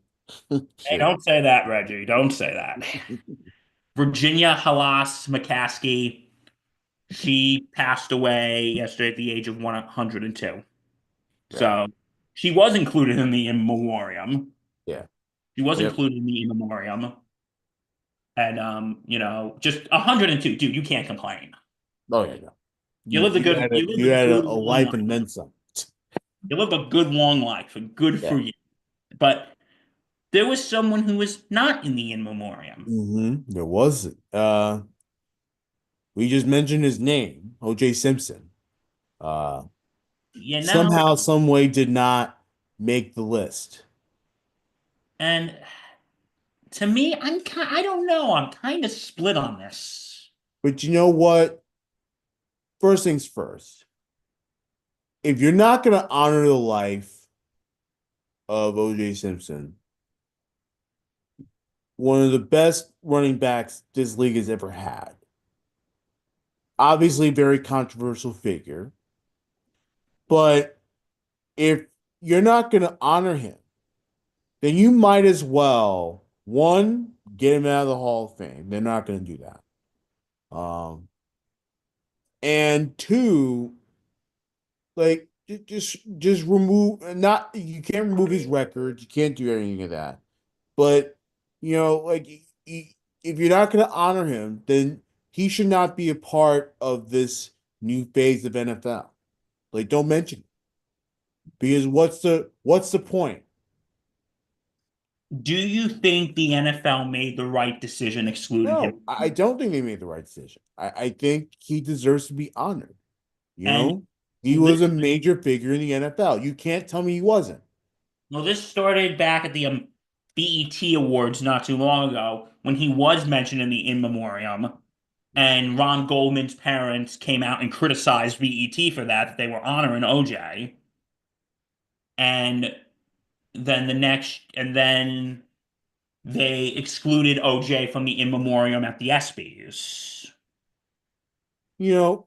hey, Shit. don't say that, Reggie. Don't say that. Virginia Halas McCaskey, she passed away yesterday at the age of 102. Yeah. So she was included in the in memoriam. Yeah. She was Yep. included in the in memoriam. And just 102, dude, you can't complain. Oh yeah. No. You lived a good you lived You a had good a long life life. and then some. You lived a good long life, and good Yeah. for you. But there was someone who was not in the in memoriam. There was we just mentioned his name, O.J. Simpson. Uh You know, Somehow, some way did not make the list. and to me, I don't know. I'm kind of split on this. But you know what? First things first. If you're not gonna honor the life of O.J. Simpson, one of the best running backs this league has ever had. Obviously, very controversial figure. But if you're not going to honor him, then you might as well, one, get him out of the Hall of Fame. They're not going to do that. And two, like just remove not you can't remove his records, you can't do anything of that. But like if you're not going to honor him, then he should not be a part of this new phase of NFL. Like, don't mention it. Because what's the point? Do you think the NFL made the right decision excluding him? No, I don't think they made the right decision. I think he deserves to be honored. You And know, he was this, a major figure in the NFL. You can't tell me he wasn't. well, this started back at the BET Awards not too long ago when he was mentioned in the in memoriam, and Ron Goldman's parents came out and criticized BET for that they were honoring OJ. And then they excluded OJ from the in memoriam at the ESPYS. You know,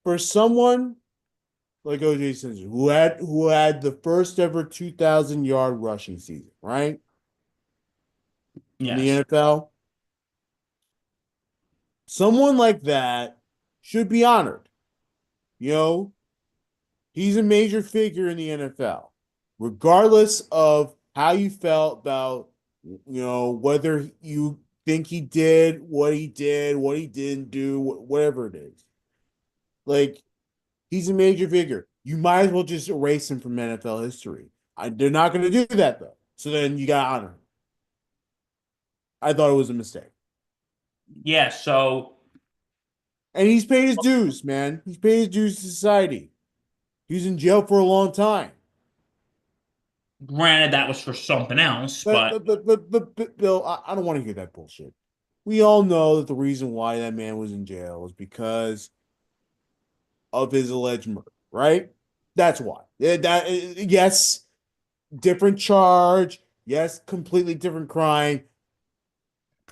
for someone like O.J. Simpson, who had the first ever 2,000-yard rushing season, right? In the Yes. NFL, someone like that should be honored. You know, he's a major figure in the NFL, regardless of how you felt about Whether you think he did, what he didn't do, whatever it is. Like, he's a major figure. You might as well just erase him from NFL history. They're not going to do that, though. So then you got to honor him. I thought it was a mistake. Yeah, so And he's paid his dues, man. He's paid his dues to society. He was in jail for a long time. granted that was for something else, but But Bill, I don't want to hear that bullshit. We all know that the reason why that man was in jail is because of his alleged murder, right? That's why. Yes, different charge. Yes, completely different crime.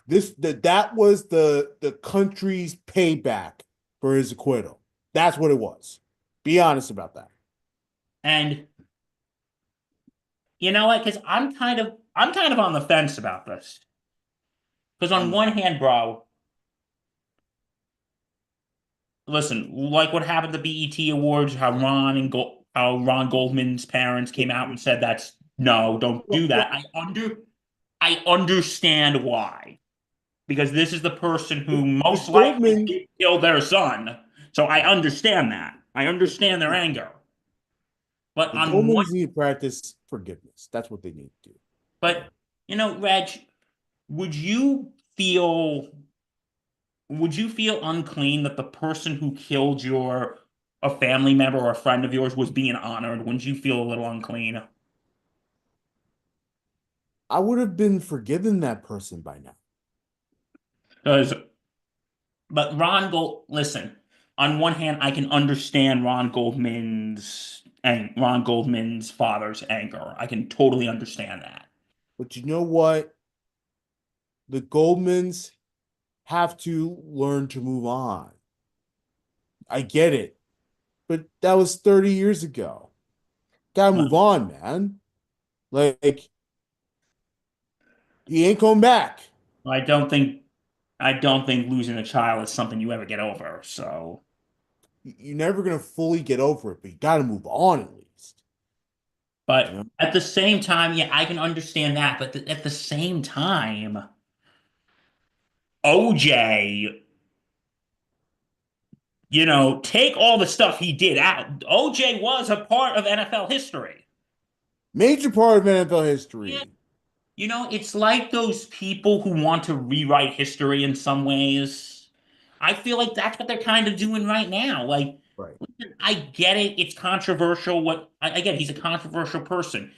That was the country's payback for his acquittal. That's what it was. Be honest about that. and you know what? Because I'm kind of on the fence about this. Because on one hand, bro, listen, like what happened at the BET Awards, how Ron Goldman's parents came out and said that's no, don't do that. I understand why. Because this is the person who The most Goldman, likely killed their son. So I understand that. I understand their anger. But the on one Goldmans need to practice forgiveness. That's what they need to do. but Reg, would you feel would you feel unclean that the person who killed your a family member or a friend of yours was being honored? Wouldn't you feel a little unclean? I would have been forgiven that person by now. Because but listen, on one hand, I can understand Ron Goldman's father's anger. I can totally understand that. But you know what? The Goldmans have to learn to move on. I get it, but that was 30 years ago. Gotta Well, move on, man. Like, he ain't coming back. I don't think I don't think losing a child is something you ever get over. So, You're never gonna fully get over it, but you gotta move on at least. You but know? at the same time, yeah, I can understand that. But at the same time, OJ, take all the stuff he did out. OJ was a part of NFL history. Major part of NFL Yeah. history. It's like those people who want to rewrite history in some ways. I feel like that's what they're kind of doing right now. Like, Right. I get it. It's controversial. Again, he's a controversial person.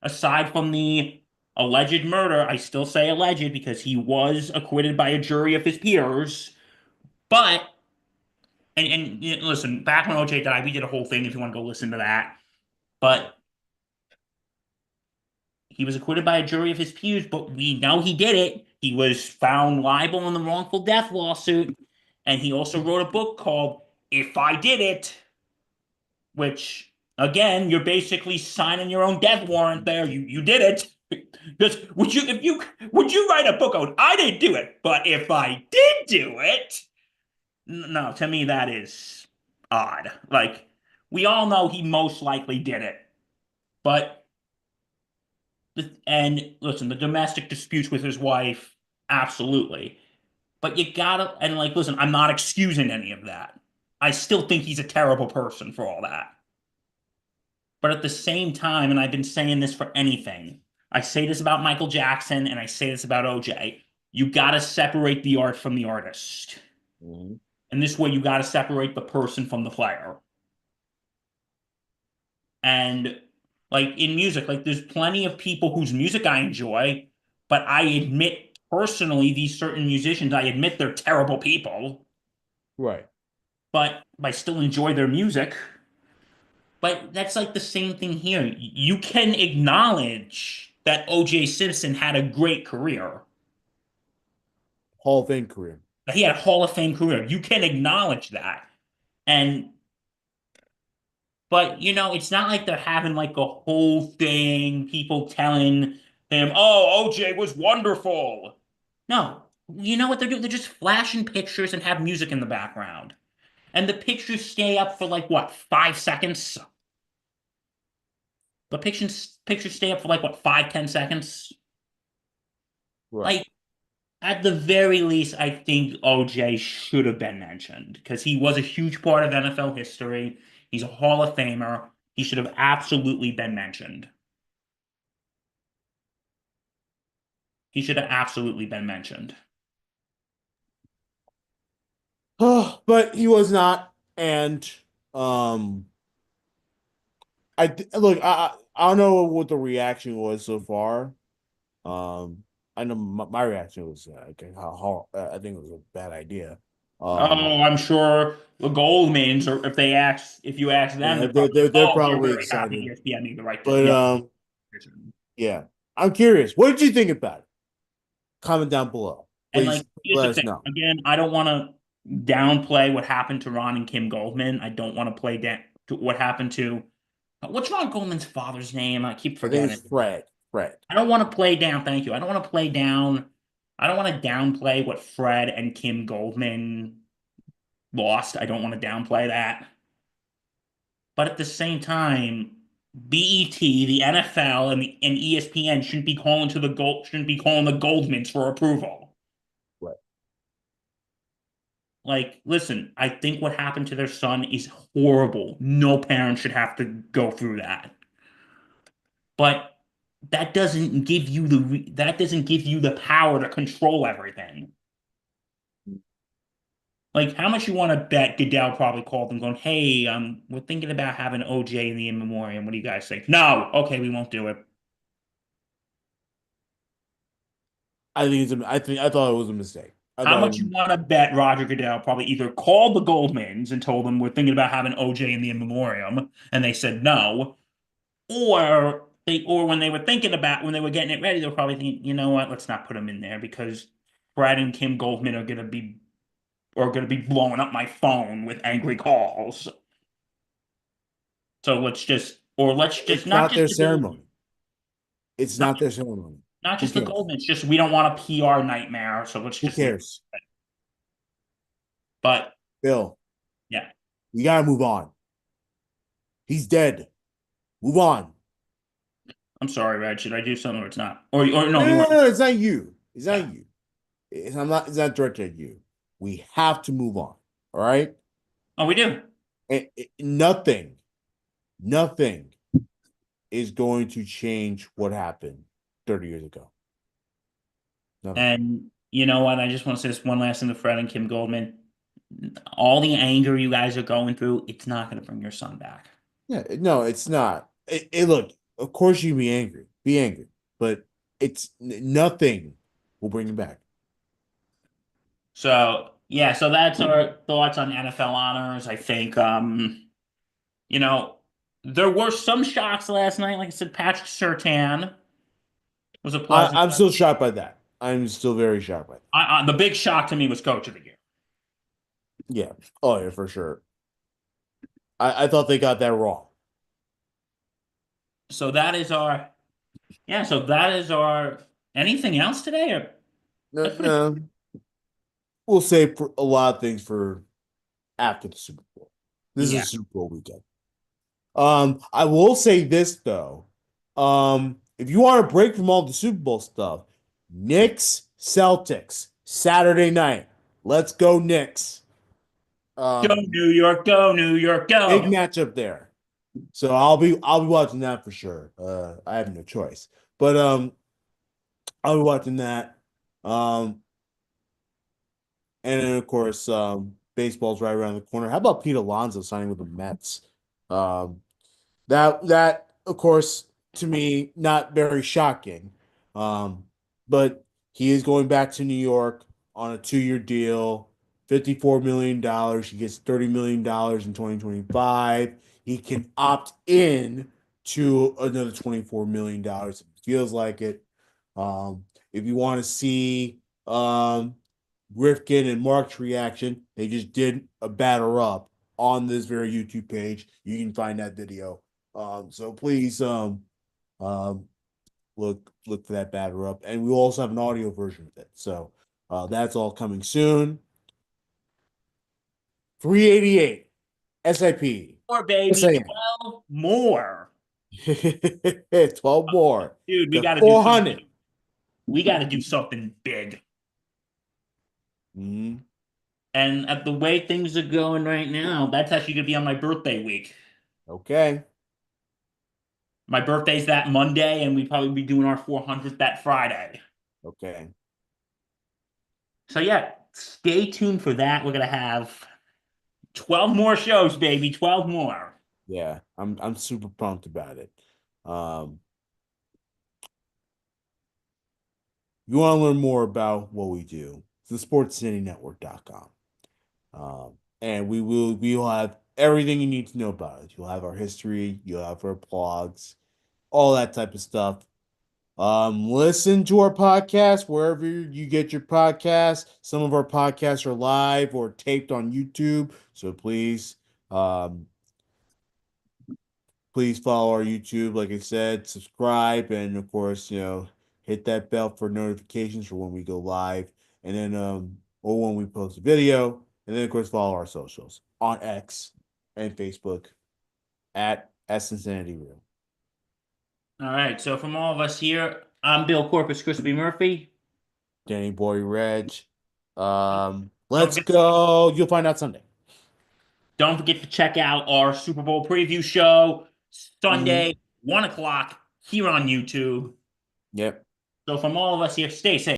Aside from the alleged murder, I still say alleged because he was acquitted by a jury of his peers. But, listen, back when OJ died, we did a whole thing if you want to go listen to that. But he was acquitted by a jury of his peers, but we know he did it. He was found liable in the wrongful death lawsuit. And he also wrote a book called If I Did It, which again, you're basically signing your own death warrant there. You did it. Because would you write a book out? I didn't do it, but if I did do it, no, to me that is odd. Like we all know he most likely did it, but and listen, the domestic disputes with his wife, absolutely. But you gotta and like listen, I'm not excusing any of that. I still think he's a terrible person for all that. But at the same time, and I've been saying this for anything, I say this about Michael Jackson and I say this about OJ. You got to separate the art from the artist. Mhm. And this way, you got to separate the person from the player. And like in music, like there's plenty of people whose music I enjoy, but I admit personally, these certain musicians, I admit they're terrible people, Right. but I still enjoy their music. But that's like the same thing here. You can acknowledge that OJ Simpson had a great career. Hall of Fame career. That he had a Hall of Fame career. You can acknowledge that. And but it's not like they're having like a whole thing, people telling him, "Oh, OJ was wonderful." No. You know what they're doing? They're just flashing pictures and have music in the background. And the pictures stay up for like what, 5 seconds? The pictures stay up for like what, 5, 10 seconds? Right. Like, at the very least, I think OJ should have been mentioned because he was a huge part of NFL history. He's a Hall of Famer. He should have absolutely been mentioned. He should have absolutely been mentioned. But he was not, and um, look. I don't know what the reaction was so far. Um, I know my reaction was okay, I think it was a bad idea. Oh, I'm sure the Goldmans, or if you ask them, Yeah, they're probably, they're oh, we're probably very happy excited, ESPN made the right but decision. yeah, I'm curious. What did you think about it? Comment down below, And like, please. here's the Let us thing. know. Again, I don't want to downplay what happened to Ron and Kim Goldman. I don't want to play down to what happened to what's Ron Goldman's father's name? I keep I think forgetting. it's Fred. Fred. I don't want to play down. Thank you. I don't want to play down. I don't want to downplay what Fred and Kim Goldman lost. I don't want to downplay that. But at the same time, BET, the NFL, and ESPN shouldn't be calling the Goldmans for approval. Right. Like, listen, I think what happened to their son is horrible. No parent should have to go through that. But that doesn't give you the power to control everything. Like, how much you want to bet Goodell probably called them going, "Hey, we're thinking about having OJ in the in memoriam. What do you guys think?" No, okay, we won't do it. I thought it was a mistake. I How thought it much was, you want to bet Roger Goodell probably either called the Goldmans and told them we're thinking about having OJ in the in memoriam, and they said no, or when they were thinking about when they were getting it ready, they were probably thinking, you know what, let's not put him in there because Brad and Kim Goldman are gonna be blowing up my phone with angry calls. So let's just it's not not just their the Goldman, ceremony. It's not not their ceremony. not Who just the cares? Goldman. It's just we don't want a PR nightmare, so let's Who just leave. cares? But Bill, yeah, we gotta move on. He's dead. Move on. I'm sorry, Red. Should I do something or it's not? Or no, No, you no, no, weren't. no, it's not you. It's Yeah. not you. It's not directed at you. We have to move on. All right? Oh, we do. Nothing, nothing is going to change what happened 30 years ago. Nothing. And you know what? I just want to say this one last thing to Fred and Kim Goldman. All the anger you guys are going through, it's not going to bring your son back. Yeah, no, it's not. Look, of course you be angry, but nothing will bring him back. So yeah, so that's our thoughts on NFL honors. I think you know, there were some shocks last night. Like I said, Patrick Surtain was a pleasant. I'm still shocked by that. I'm still very shocked by that. The big shock to me was Coach of the Year. Yeah. Oh yeah, for sure. I thought they got that wrong. So that is our yeah. So that is our anything else today? Or No, that's pretty. no, we'll save a lot of things for after the Super Bowl. This Yeah. is Super Bowl weekend. I will say this though. If you want to break from all the Super Bowl stuff, Knicks Celtics Saturday night. Let's go Knicks. Go New York, go New York, Big go. matchup there. So I'll be watching that for sure. I have no choice. But I'll be watching that. Um and then of course baseball's right around the corner. How about Pete Alonso signing with the Mets? Um that of course to me not very shocking. Um but he is going back to New York on a 2-year deal, $54 million. He gets $30 million in 2025. He can opt in to another $24 million. It feels like it. If you want to see Rifkin and Mark's reaction, they just did a batter up on this very YouTube page. You can find that video. So please um, look for that batter up, and we will also have an audio version of it. So that's all coming soon. 388 SIP More baby, SAM 12 more. 12 more Dude, we to got to do something. 400. We got to do something big. Hmm. And at the way things are going right now, that's actually going to be on my birthday week. Okay. My birthday's that Monday, and we probably be doing our 400th that Friday. Okay. So yeah, stay tuned for that. We're gonna have 12 more shows, baby. 12 more. Yeah, I'm super pumped about it. Um, you want to learn more about what we do, it's the sportscitynetwork.com. And we'll have everything you need to know about it. You'll have our history, you'll have our blogs, all that type of stuff. Listen to our podcast wherever you get your podcasts. Some of our podcasts are live or taped on YouTube, so um, please follow our YouTube. Like I said, subscribe, and of course, hit that bell for notifications for when we go live, and then or when we post a video, and then of course follow our socials on X and Facebook at Cincinnati Real. All right. So from all of us here, I'm Bill Corpus Crispy Murphy. Danny Boy Reg. Don't Let's forget, go. You'll find out Sunday. don't forget to check out our Super Bowl preview show Mhm. Sunday, 1 o'clock here on YouTube. Yep. So from all of us here, stay safe.